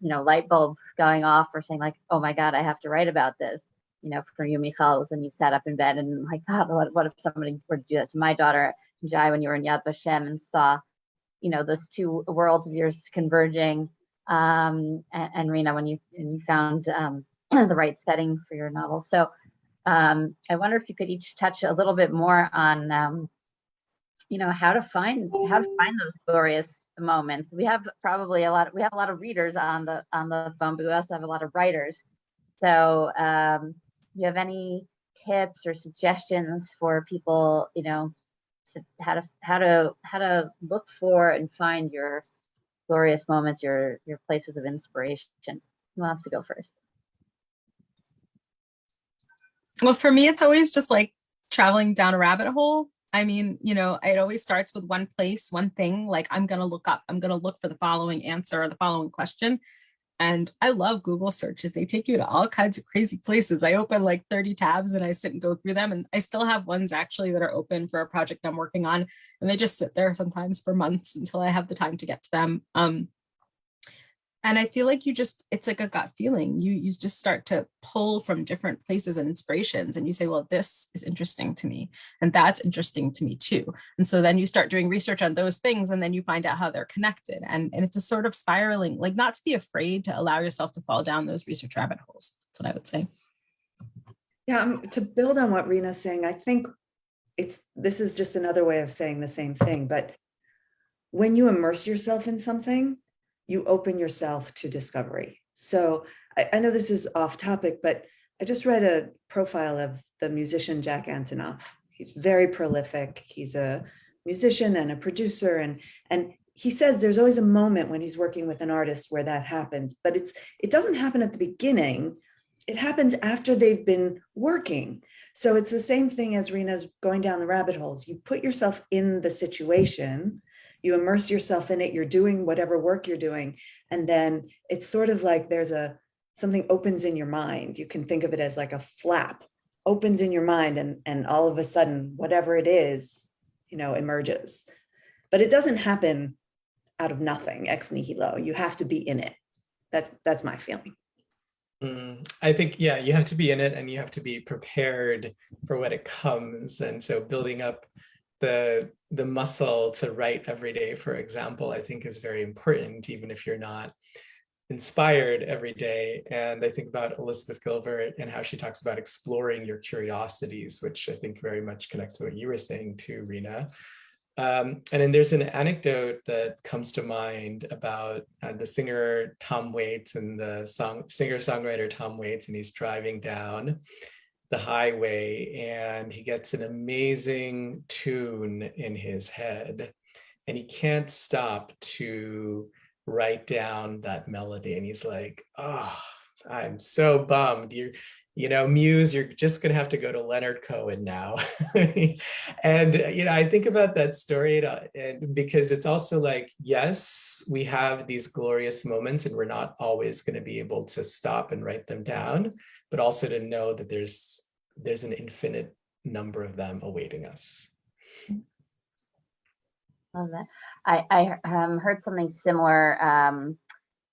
light bulb going off or saying like, oh my God, I have to write about this. For you, Michal, was when you sat up in bed and like, God, what if somebody were to do that to my daughter, Jai, when you were in Yad Vashem and saw, those 2 worlds of yours converging, and Rena, when you found the right setting for your novel. So I wonder if you could each touch a little bit more on how to find those glorious moments. We have probably a lot of readers on the phone, but we also have a lot of writers. So you have any tips or suggestions for people, how to look for and find your glorious moments, your places of inspiration? Who wants to go first? Well, for me, it's always just like traveling down a rabbit hole. I mean, it always starts with one place, one thing, like I'm going to look for the following answer or the following question. And I love Google searches. They take you to all kinds of crazy places. I open like 30 tabs and I sit and go through them. And I still have ones actually that are open for a project I'm working on. And they just sit there sometimes for months until I have the time to get to them. And I feel like it's like a gut feeling. You just start to pull from different places and inspirations, and you say, well, this is interesting to me, and that's interesting to me too. And so then you start doing research on those things, and then you find out how they're connected. And it's a sort of spiraling, like not to be afraid to allow yourself to fall down those research rabbit holes. That's what I would say. Yeah, to build on what Rena's saying, I think this is just another way of saying the same thing, but when you immerse yourself in something, you open yourself to discovery. So I know this is off topic, but I just read a profile of the musician Jack Antonoff. He's very prolific. He's a musician and a producer, and he says there's always a moment when he's working with an artist where that happens, but it doesn't happen at the beginning. It happens after they've been working. So it's the same thing as Rena's going down the rabbit holes. You put yourself in the situation, you immerse yourself in it, you're doing whatever work you're doing. And then it's sort of like something opens in your mind. You can think of it as like a flap opens in your mind, and all of a sudden, whatever it is, emerges. But it doesn't happen out of nothing, ex nihilo. You have to be in it. That's my feeling. I think, yeah, you have to be in it, and you have to be prepared for when it comes. And so building up the muscle to write every day, for example, I think is very important, even if you're not inspired every day. And I think about Elizabeth Gilbert and how she talks about exploring your curiosities, which I think very much connects to what you were saying too, Rena. And then there's an anecdote that comes to mind about the singer Tom Waits and the singer-songwriter Tom Waits, and he's driving down the highway and he gets an amazing tune in his head and he can't stop to write down that melody. And he's like, oh, I'm so bummed. Muse, you're just going to have to go to Leonard Cohen now. And, I think about that story and because it's also like, yes, we have these glorious moments and we're not always going to be able to stop and write them down, but also to know that there's an infinite number of them awaiting us. Love that. I heard something similar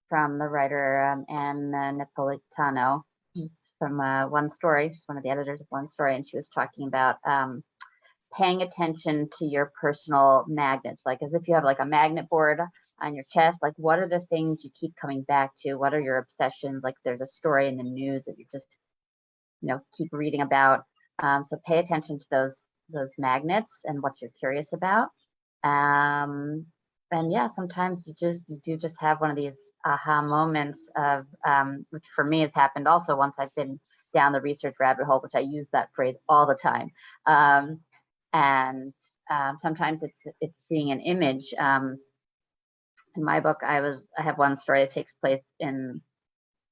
from the writer Anne Napolitano. From One Story, she's one of the editors of One Story, and she was talking about paying attention to your personal magnets, like as if you have like a magnet board on your chest, like what are the things you keep coming back to? What are your obsessions? Like there's a story in the news that you just, keep reading about. So pay attention to those magnets and what you're curious about. And yeah, sometimes you do just have one of these aha moments of which for me has happened also once I've been down the research rabbit hole, which I use that phrase all the time. And sometimes it's seeing an image. In my book, I have one story that takes place in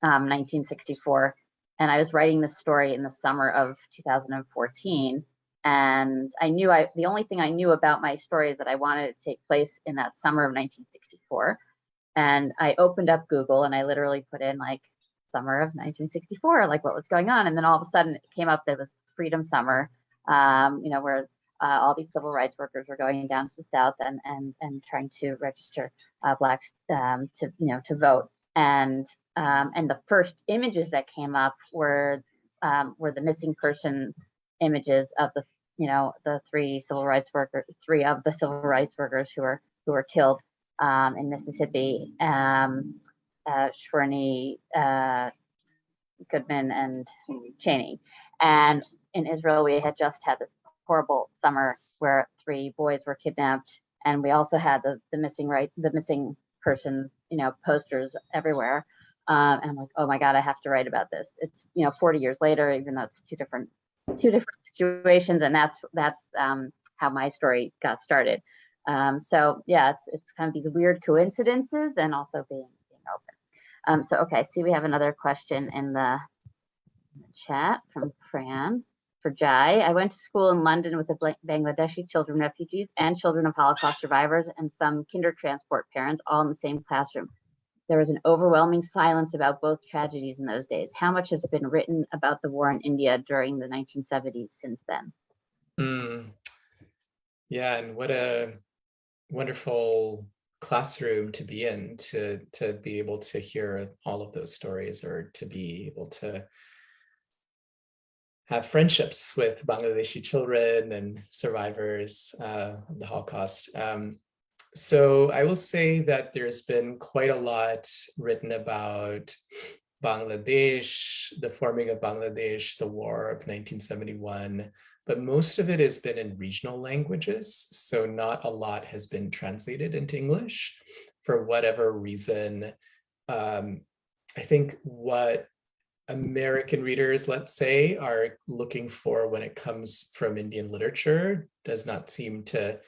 1964, and I was writing this story in the summer of 2014. And I knew the only thing I knew about my story is that I wanted it to take place in that summer of 1964. And I opened up Google and I literally put in like summer of 1964, like what was going on. And then all of a sudden it came up that it was Freedom Summer, where all these civil rights workers were going down to the South and trying to register Blacks to vote. And the first images that came up were the missing person images of the three of the civil rights workers who were killed in Mississippi, Shwerny, Goodman, and Cheney. And in Israel, we had just had this horrible summer where 3 boys were kidnapped, and we also had the missing person, posters everywhere. And I'm like, oh my God, I have to write about this. It's 40 years later, even though it's two different situations, and that's how my story got started. So yeah, it's kind of these weird coincidences, and also being open. So okay, see, we have another question in the chat from Fran. For Jai, I went to school in London with the Bangladeshi children refugees and children of Holocaust survivors and some kinder transport parents all in the same classroom. There was an overwhelming silence about both tragedies in those days. How much has been written about the war in India during the 1970s since then? Yeah, and what a wonderful classroom to be in, to be able to hear all of those stories, or to be able to have friendships with Bangladeshi children and survivors of the Holocaust. So I will say that there's been quite a lot written about Bangladesh, the forming of Bangladesh, the war of 1971, but most of it has been in regional languages. So not a lot has been translated into English for whatever reason. I think what American readers, let's say, are looking for when it comes from Indian literature does not seem to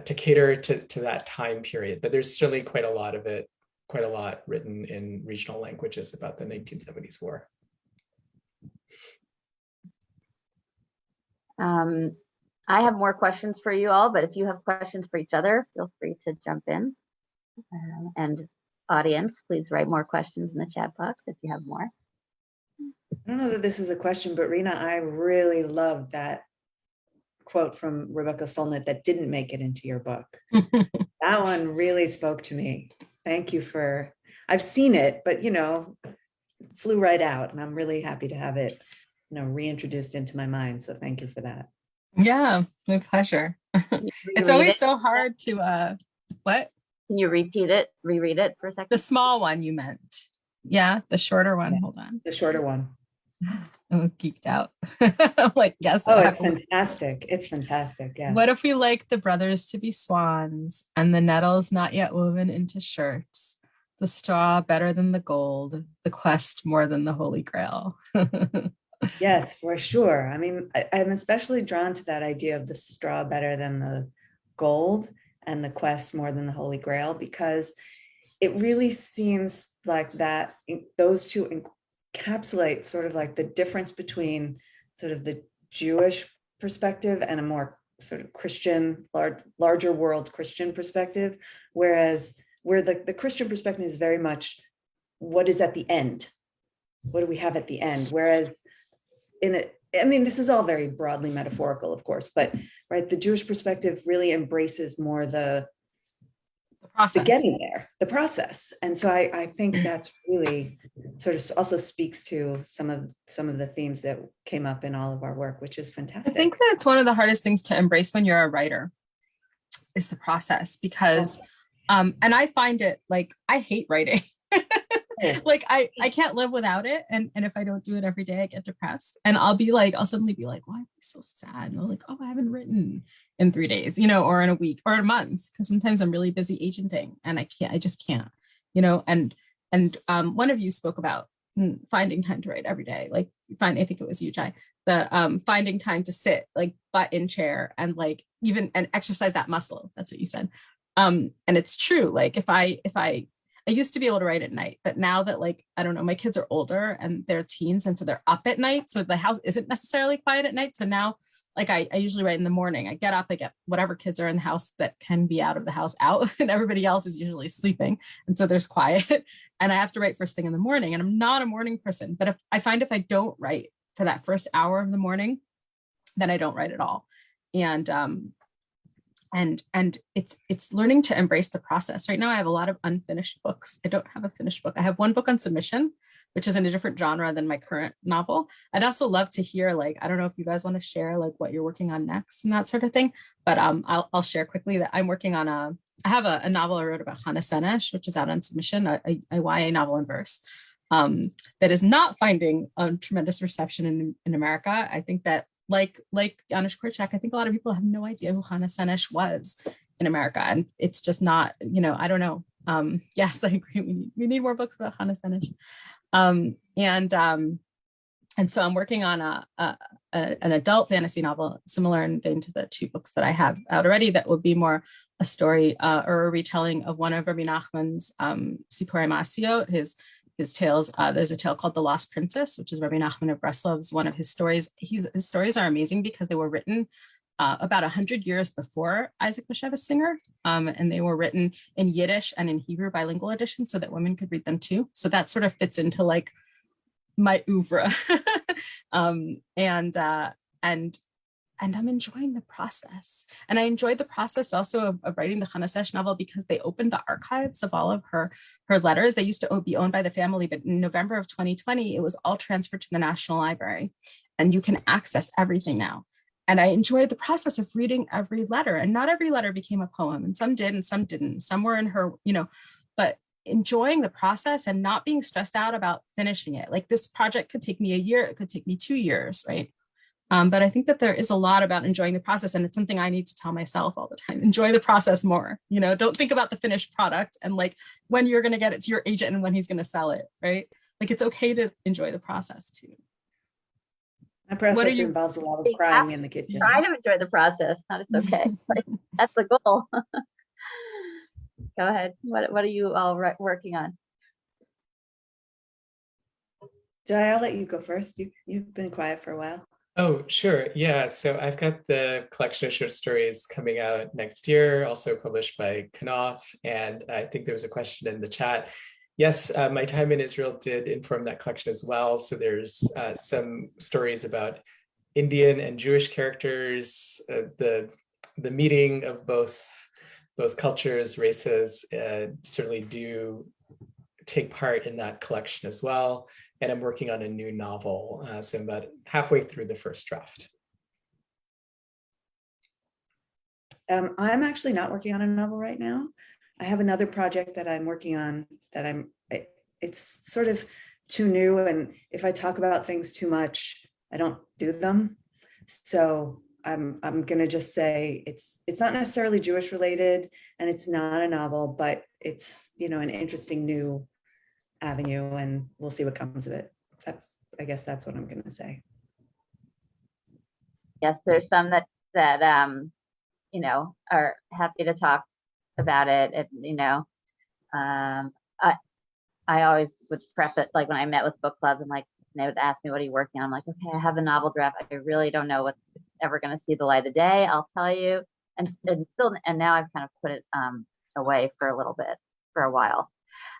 cater to that time period. But there's certainly quite a lot written in regional languages about the 1970s war. I have more questions for you all, but if you have questions for each other, feel free to jump in. And audience, please write more questions in the chat box if you have more. I don't know that this is a question, but Rena, I really love that quote from Rebecca Solnit that didn't make it into your book. That one really spoke to me. Thank you I've seen it, but flew right out, and I'm really happy to have it, reintroduced into my mind. So thank you for that. Yeah, my pleasure. It's always so hard to, what? Can you reread it for a second? The small one you meant. Yeah, the shorter one. Hold on. The shorter one. I'm geeked out. I'm like, yes. Oh, it's fantastic. It's fantastic. Yeah. What if we like the brothers to be swans, and the nettles not yet woven into shirts, the straw better than the gold, the quest more than the Holy Grail? Yes, for sure. I mean, I'm especially drawn to that idea of the straw better than the gold and the quest more than the Holy Grail, because it really seems like that those two encapsulate sort of like the difference between sort of the Jewish perspective and a more sort of Christian, larger world Christian perspective, whereas where the Christian perspective is very much what is at the end, what do we have at the end, whereas this is all very broadly metaphorical, of course, but right, the Jewish perspective really embraces more the process, the getting there, the process. And so I think that's really sort of also speaks to some of the themes that came up in all of our work, which is fantastic. I think that it's one of the hardest things to embrace when you're a writer is the process, because and I find it like, I hate writing. Like I can't live without it. And if I don't do it every day, I get depressed. And I'll suddenly be like, why am I so sad? And I'm like, oh, I haven't written in 3 days, or in a week or a month. Because sometimes I'm really busy agenting and I just can't, and one of you spoke about finding time to write every day. Like I think it was you, Jai, the finding time to sit like butt in chair and like and exercise that muscle. That's what you said. And it's true. Like if I used to be able to write at night, but now that I don't know, my kids are older and they're teens. And so they're up at night. So the house isn't necessarily quiet at night. So now I usually write in the morning. I get up, I get whatever kids are in the house that can be out of the house out, and everybody else is usually sleeping. And so there's quiet, and I have to write first thing in the morning, and I'm not a morning person, but if I don't write for that first hour of the morning, then I don't write at all. And it's learning to embrace the process. Right now, I have a lot of unfinished books. I don't have a finished book. I have one book on submission, which is in a different genre than my current novel. I'd also love to hear, I don't know if you guys want to share what you're working on next and that sort of thing. But I'll share quickly that I'm working on I have a novel I wrote about Hannah Senesh, which is out on submission, a YA novel in verse. That is not finding a tremendous reception in America. I think that Janusz Korczak, I think a lot of people have no idea who Hannah Senesh was in America. And it's just not, I don't know. Yes, I agree. We need more books about Hannah Senesh. And so I'm working on an adult fantasy novel, similar in vein to the 2 books that I have out already, that would be more a story or a retelling of one of Rabbi Nachman's Sipurei Ma'asiyot, his tales. There's a tale called The Lost Princess, which is Rabbi Nachman of Breslov's one of his stories. His stories are amazing because they were written about 100 years before Isaac Bashevis Singer, and they were written in Yiddish and in Hebrew bilingual editions so that women could read them too. So that sort of fits into like my oeuvre. And I'm enjoying the process. And I enjoyed the process also of writing the Hannah Senesh novel because they opened the archives of all of her letters. They used to be owned by the family, but in November of 2020, it was all transferred to the National Library, and you can access everything now. And I enjoyed the process of reading every letter, and not every letter became a poem, and some did and some didn't. Some were in her, but enjoying the process and not being stressed out about finishing it. Like, this project could take me a year, it could take me 2 years, right? But I think that there is a lot about enjoying the process, and it's something I need to tell myself all the time. Enjoy the process more. Don't think about the finished product and like when you're going to get it to your agent and when he's going to sell it, right? Like, it's okay to enjoy the process too. My process involves a lot of crying in the kitchen. Try to enjoy the process. Not it's okay. Like, that's the goal. Go ahead. What are you all working on? Jai, I'll let you go first. You've been quiet for a while. Oh, sure. Yeah. So I've got the collection of short stories coming out next year, also published by Knopf. And I think there was a question in the chat. Yes, my time in Israel did inform that collection as well. So there's some stories about Indian and Jewish characters, the meeting of both cultures, races, certainly do take part in that collection as well. And I'm working on a new novel, so I'm about halfway through the first draft. I'm actually not working on a novel right now. I have another project that I'm working on that it's sort of too new, and if I talk about things too much, I don't do them. So I'm gonna just say it's not necessarily Jewish related, and it's not a novel, but it's an interesting new avenue, and we'll see what comes of it. I guess that's what I'm gonna say. Yes, there's some that are happy to talk about it. I always would prep it, like when I met with book clubs, and like they would ask me, what are you working on? I'm like, okay, I have a novel draft. I really don't know what's ever going to see the light of the day. I'll tell you. And now I've kind of put it away for a while.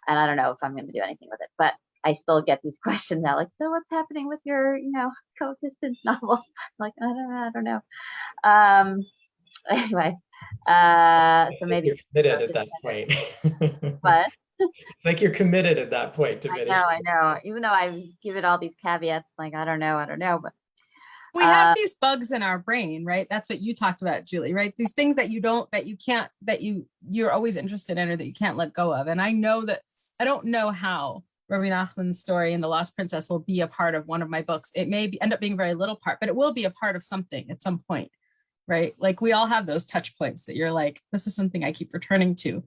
And I don't know if I'm going to do anything with it, but I still get these questions now, like, so what's happening with your, coexistence novel? I'm like, I don't know. Anyway, so maybe you're committed at that point. What? It's like you're committed at that point to finish. I know. Even though I give it all these caveats, like, I don't know, but we have these bugs in our brain, right? That's what you talked about, Julie, right? These things that you're always interested in, or that you can't let go of. And I know that I don't know how Rabbi Nachman's story in The Lost Princess will be a part of one of my books. It may end up being a very little part, but it will be a part of something at some point, right? Like, we all have those touch points that you're like, this is something I keep returning to.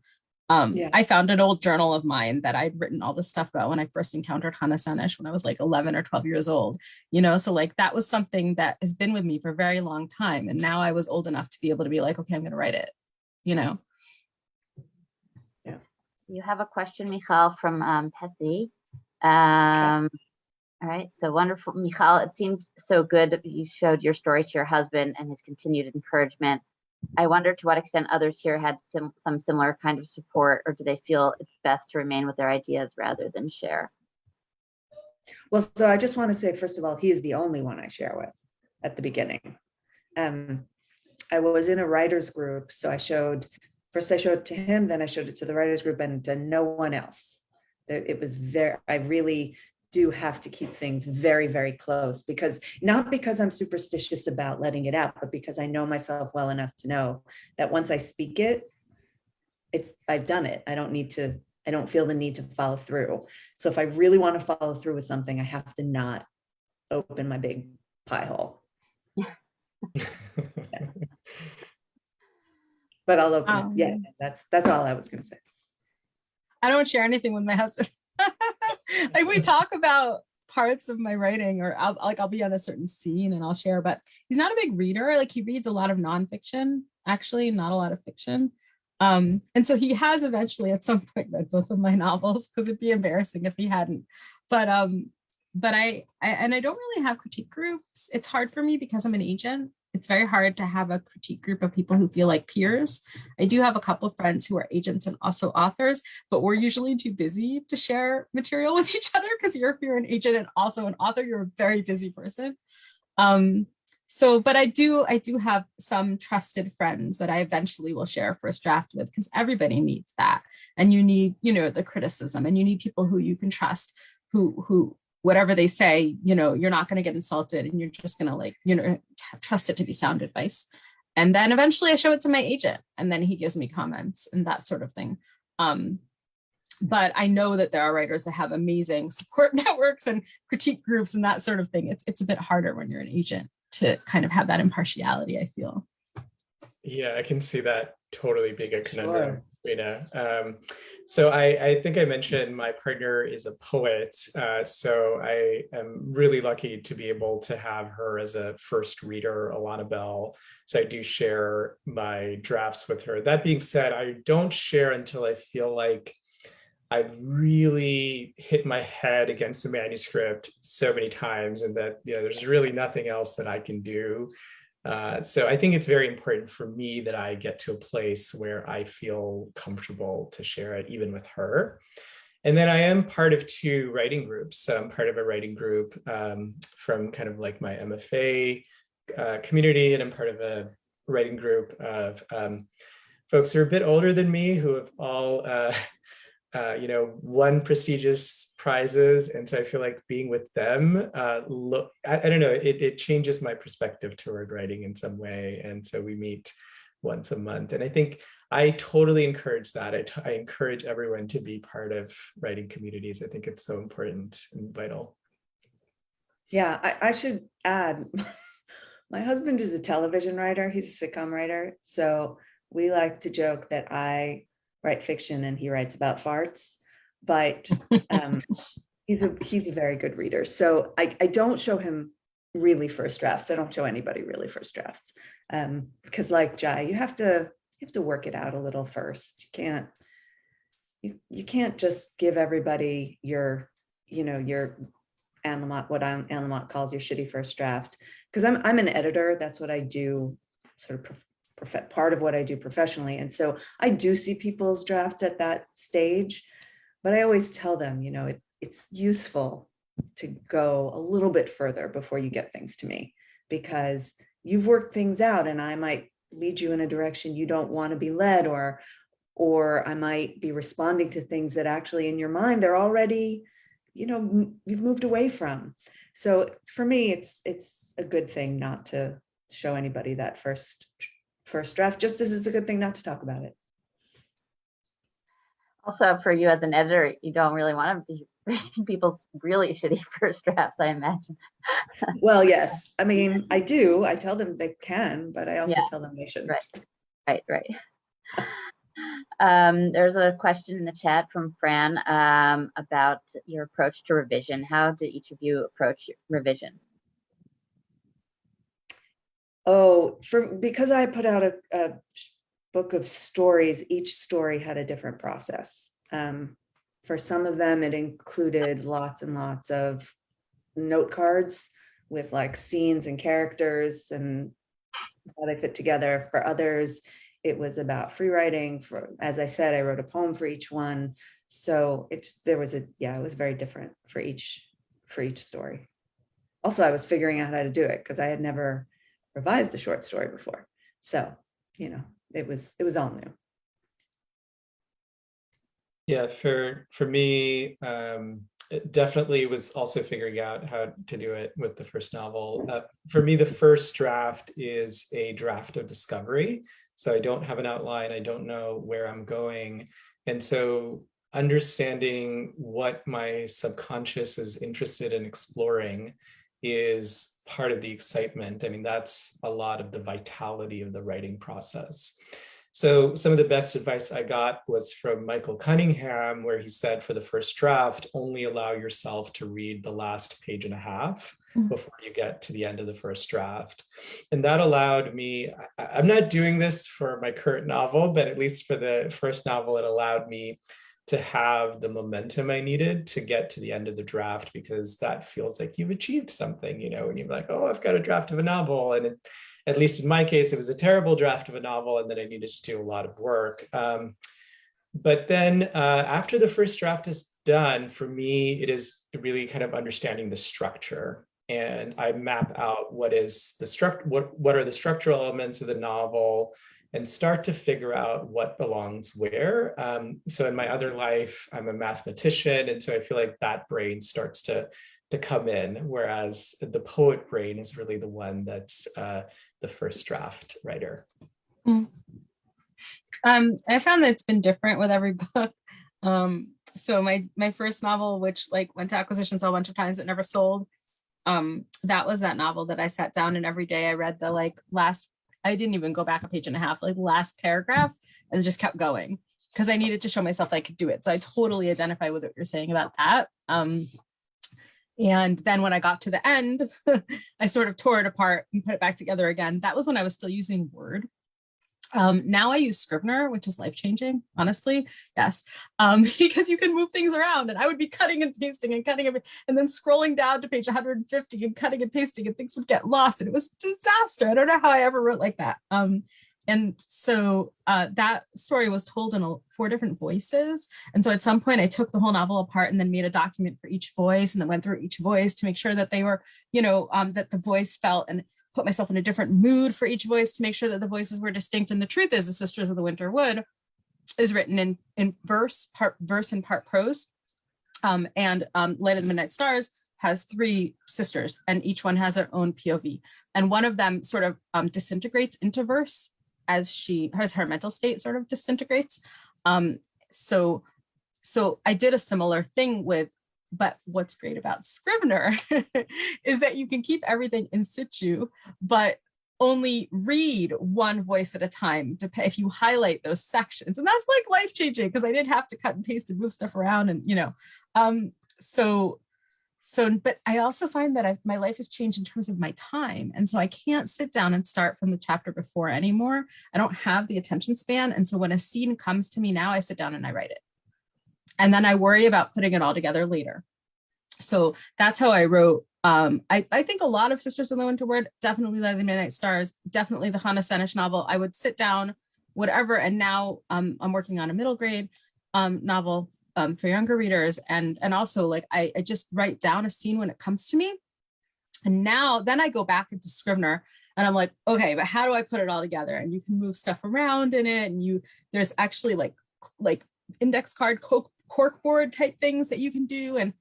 I found an old journal of mine that I'd written all this stuff about when I first encountered Hannah Senesh when I was like 11 or 12 years old, so like that was something that has been with me for a very long time. And now I was old enough to be able to be like, okay, I'm going to write it, Yeah. You have a question, Michal, from Pessy. Okay. All right, so wonderful, Michal. It seemed so good that you showed your story to your husband and his continued encouragement. I wonder to what extent others here had some similar kind of support, or do they feel it's best to remain with their ideas rather than share? Well, so I just want to say, first of all, he is the only one I share with at the beginning. I was in a writer's group, so I showed it to him, then I showed it to the writer's group, and no one else. It was I really do have to keep things very, very close, not because I'm superstitious about letting it out, but because I know myself well enough to know that once I speak it, I've done it. I don't feel the need to follow through. So if I really want to follow through with something, I have to not open my big pie hole. But I'll open it. Yeah, that's all I was going to say. I don't share anything with my husband. Like we talk about parts of my writing, or I'll be on a certain scene and I'll share, but he's not a big reader. Like he reads a lot of nonfiction, actually, not a lot of fiction. And so he has eventually at some point read both of my novels, because it'd be embarrassing if he hadn't. But I don't really have critique groups. It's hard for me because I'm an agent. It's very hard to have a critique group of people who feel like peers. I do have a couple of friends who are agents and also authors, but we're usually too busy to share material with each other, because if you're an agent and also an author, you're a very busy person. But I do have some trusted friends that I eventually will share first draft with, because everybody needs that. And you need, the criticism, and you need people who you can trust, who whatever they say, you're not going to get insulted, and you're just going to trust it to be sound advice. And then eventually I show it to my agent, and then he gives me comments and that sort of thing. But I know that there are writers that have amazing support networks and critique groups and that sort of thing. It's a bit harder when you're an agent to kind of have that impartiality, I feel. Yeah, I can see that totally being a conundrum, Rena. So I think I mentioned my partner is a poet. So I am really lucky to be able to have her as a first reader, Alana Bell. So I do share my drafts with her. That being said, I don't share until I feel like I've really hit my head against the manuscript so many times, and that there's really nothing else that I can do. So I think it's very important for me that I get to a place where I feel comfortable to share it, even with her. And then I am part of 2 writing groups. So I'm part of a writing group from kind of like my MFA community, and I'm part of a writing group of folks who are a bit older than me, who have all won prestigious prizes. And so I feel like being with them, I don't know, it changes my perspective toward writing in some way. And so we meet once a month. And I think I totally encourage that. I encourage everyone to be part of writing communities. I think it's so important and vital. Yeah, I should add, my husband is a television writer. He's a sitcom writer. So we like to joke that I write fiction and he writes about farts, but he's a very good reader. So I don't show him really first drafts. I don't show anybody really first drafts, because like Jai, you have to work it out a little first. You can't just give everybody your Anne Lamott, what Anne Lamott calls your shitty first draft, because I'm an editor. That's what I do, sort of part of what I do professionally. And so I do see people's drafts at that stage, but I always tell them, it's useful to go a little bit further before you get things to me, because you've worked things out and I might lead you in a direction you don't want to be led, or I might be responding to things that actually in your mind, they're already, you've moved away from. So for me, it's a good thing not to show anybody that first draft, just as it's a good thing not to talk about it. Also, for you as an editor, you don't really want to be reading people's really shitty first drafts, I imagine. Well, yes. I mean, I do. I tell them they can, but I also tell them they shouldn't. Right. There's a question in the chat from Fran about your approach to revision. How did each of you approach revision? Oh, because I put out a book of stories, each story had a different process. For some of them, it included lots and lots of note cards with like scenes and characters and how they fit together. For others, it was about free writing. As I said, I wrote a poem for each one. So it was very different for each story. Also, I was figuring out how to do it because I had never revised a short story before. So, it was all new. Yeah, for me, it definitely was also figuring out how to do it with the first novel. For me, the first draft is a draft of discovery. So I don't have an outline. I don't know where I'm going. And so understanding what my subconscious is interested in exploring is part of the excitement. I mean, that's a lot of the vitality of the writing process. So some of the best advice I got was from Michael Cunningham, where he said for the first draft, only allow yourself to read the last page and a half before you get to the end of the first draft. And that allowed me, I'm not doing this for my current novel, but at least for the first novel, it allowed me to have the momentum I needed to get to the end of the draft, because that feels like you've achieved something, you know, when you're like, oh, I've got a draft of a novel. And at least in my case, it was a terrible draft of a novel, and then I needed to do a lot of work. But then after the first draft is done, for me, it is really kind of understanding the structure. And I map out what are the structural elements of the novel, and start to figure out what belongs where. So in my other life, I'm a mathematician, and so I feel like that brain starts to come in, whereas the poet brain is really the one that's the first draft writer. I found that it's been different with every book. So my first novel, which like went to acquisitions a bunch of times but never sold, that was that novel that I sat down and every day I read the like last, I didn't even go back a page and a half, like last paragraph, and just kept going because I needed to show myself I could do it. So I totally identify with what you're saying about that. And then when I got to the end, I sort of tore it apart and put it back together again. That was when I was still using Word. Now I use Scrivener, which is life-changing, honestly. Yes, because you can move things around, and I would be cutting and pasting and cutting and then scrolling down to page 150 and cutting and pasting, and things would get lost, and it was a disaster. I don't know how I ever wrote like that. And so that story was told in 4 different voices. And so at some point I took the whole novel apart and then made a document for each voice, and then went through each voice to make sure that they were, you know, that the voice felt, and put myself in a different mood for each voice to make sure that the voices were distinct. And the truth is, The Sisters of the Winter Wood is written in verse and part prose. And Light of the Midnight Stars has 3 sisters, and each one has their own POV. And one of them sort of disintegrates into verse as her mental state sort of disintegrates. So I did a similar thing but what's great about Scrivener is that you can keep everything in situ, but only read one voice at a time if you highlight those sections. And that's like life-changing, because I didn't have to cut and paste and move stuff around, and, you know, but I also find that my life has changed in terms of my time. And so I can't sit down and start from the chapter before anymore. I don't have the attention span. And so when a scene comes to me now, I sit down and I write it. And then I worry about putting it all together later. So that's how I wrote. I think a lot of Sisters of the Winter Wood, definitely Light of the Midnight Stars, definitely the Hannah Senich novel. I would sit down, whatever. And now I'm working on a middle grade novel for younger readers. And also like, I just write down a scene when it comes to me. And then I go back into Scrivener and I'm like, okay, but how do I put it all together? And you can move stuff around in it. And there's actually like index card corkboard type things that you can do. And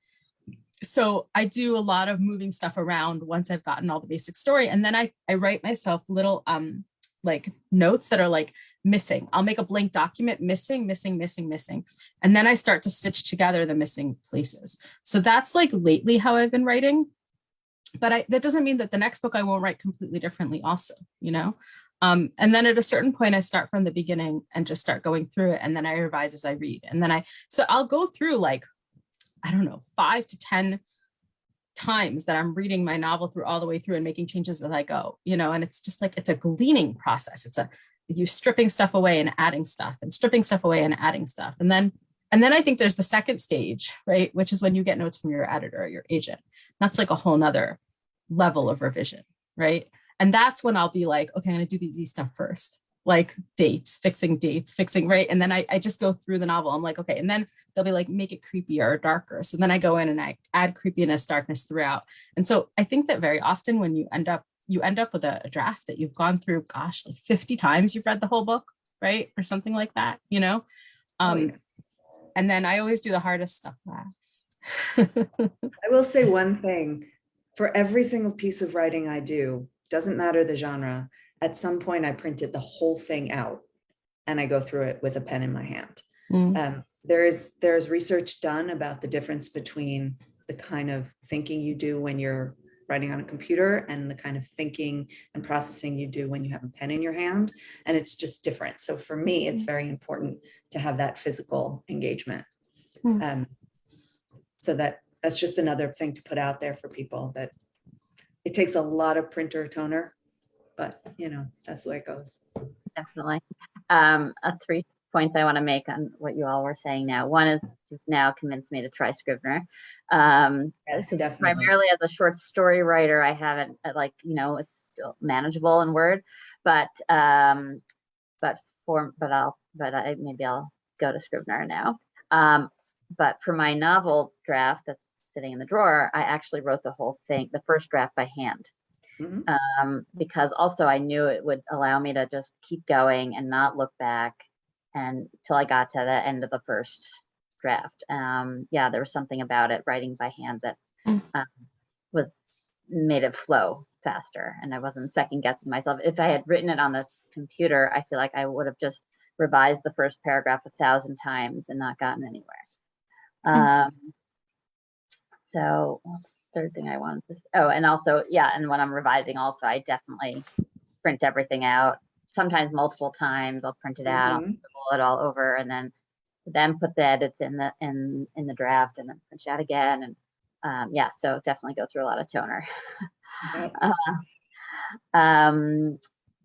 so I do a lot of moving stuff around once I've gotten all the basic story. And then I write myself little like notes that are like missing. I'll make a blank document, missing. And then I start to stitch together the missing places. So that's like lately how I've been writing. But that doesn't mean that the next book I won't write completely differently also, you know? And then at a certain point I start from the beginning and just start going through it. And then I revise as I read. And then so I'll go through like, I don't know, 5 to 10 times that I'm reading my novel through all the way through and making changes as I go, you know, and it's just like, it's a gleaning process. You stripping stuff away and adding stuff and stripping stuff away and adding stuff. And then I think there's the second stage, right? Which is when you get notes from your editor or your agent. That's like a whole nother level of revision, right? And that's when I'll be like, okay, I'm going to do the easy stuff first, like fixing dates, right? And then I just go through the novel. I'm like, okay. And then they'll be like, make it creepier or darker. So then I go in and I add creepiness, darkness throughout. And so I think that very often when you end up with a draft that you've gone through, gosh, like 50 times you've read the whole book, right? Or something like that, you know? And then I always do the hardest stuff last. I will say one thing. For every single piece of writing I do, doesn't matter the genre, at some point I printed the whole thing out and I go through it with a pen in my hand. There's research done about the difference between the kind of thinking you do when you're writing on a computer and the kind of thinking and processing you do when you have a pen in your hand. And it's just different. So for me, it's very important to have that physical engagement. So that's just another thing to put out there for people, that it takes a lot of printer toner, but that's the way it goes. Definitely. Three points I want to make on what you all were saying now. One is you've now convinced me to try Scrivener. Yes, definitely. Primarily as a short story writer, I haven't it's still manageable in Word, but maybe I'll go to Scrivener now. But for my novel draft that's sitting in the drawer, I actually wrote the whole thing, the first draft, by hand. Because also I knew it would allow me to just keep going and not look back until I got to the end of the first draft. There was something about it, writing by hand, that made it flow faster, and I wasn't second guessing myself. If I had written it on the computer, I feel like I would have just revised the first paragraph 1,000 times and not gotten anywhere. So what's the third thing I wanted to say? Oh, and also, and when I'm revising also, I definitely print everything out, sometimes multiple times. I'll print it out, I'll scribble it all over, and then put the edits in the draft, and then print it out again. And so definitely go through a lot of toner.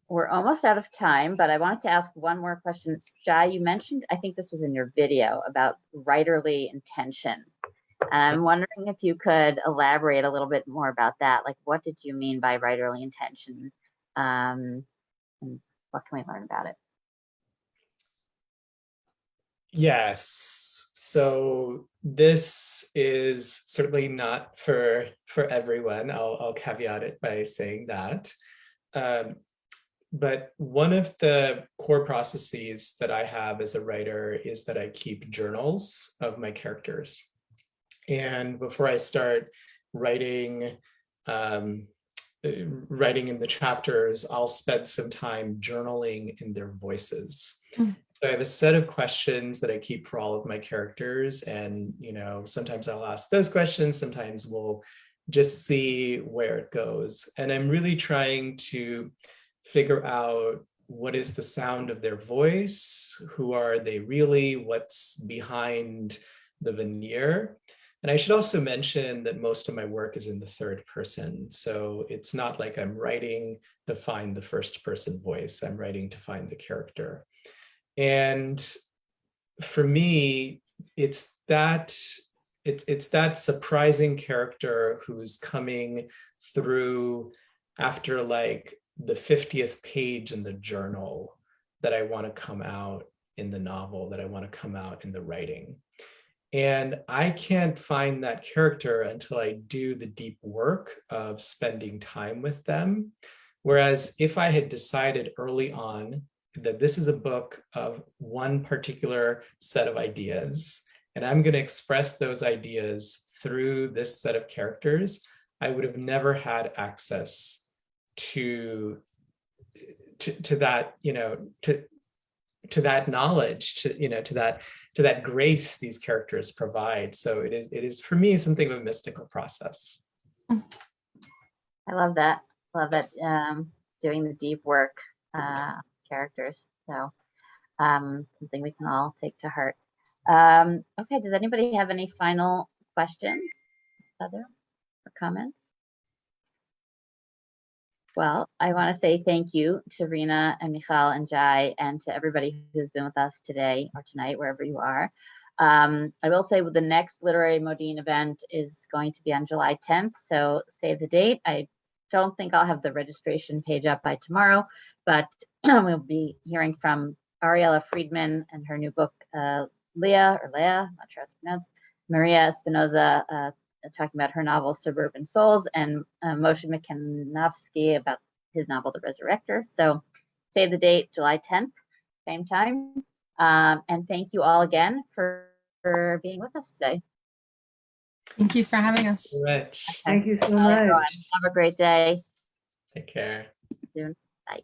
We're almost out of time, but I wanted to ask one more question. Jai, you mentioned, I think this was in your video, about writerly intention. And I'm wondering if you could elaborate a little bit more about that. Like, what did you mean by writerly intention? And what can we learn about it? Yes. So this is certainly not for everyone. I'll caveat it by saying that. But one of the core processes that I have as a writer is that I keep journals of my characters. And before I start writing in the chapters, I'll spend some time journaling in their voices. So I have a set of questions that I keep for all of my characters. And, sometimes I'll ask those questions, sometimes we'll just see where it goes. And I'm really trying to figure out what is the sound of their voice, who are they really, what's behind the veneer. And I should also mention that most of my work is in the third person. So it's not like I'm writing to find the first person voice. I'm writing to find the character. And for me, it's that surprising character who's coming through after like the 50th page in the journal that I want to come out in the novel, that I want to come out in the writing. And I can't find that character until I do the deep work of spending time with them. Whereas if I had decided early on that this is a book of one particular set of ideas, and I'm going to express those ideas through this set of characters, I would have never had access to that, to that knowledge, to that grace these characters provide. So it is for me something of a mystical process. I love that. Love it. Doing the deep work, characters. So something we can all take to heart. Okay, does anybody have any final questions, or comments? Well, I want to say thank you to Rena and Michal and Jai, and to everybody who's been with us today or tonight, wherever you are. I will say the next Literary Modiin event is going to be on July 10th, so save the date. I don't think I'll have the registration page up by tomorrow, but we'll be hearing from Ariella Friedman and her new book, Leah, I'm not sure how to pronounce, Maria Espinoza, talking about her novel Suburban Souls, and Moshe Mikanovsky about his novel The Resurrector. So save the date, July 10th, same time. And thank you all again for being with us today. Thank you for having us. Rich. Thank you so Bye, everyone. much. Have a great day. Take care. See you soon. Bye.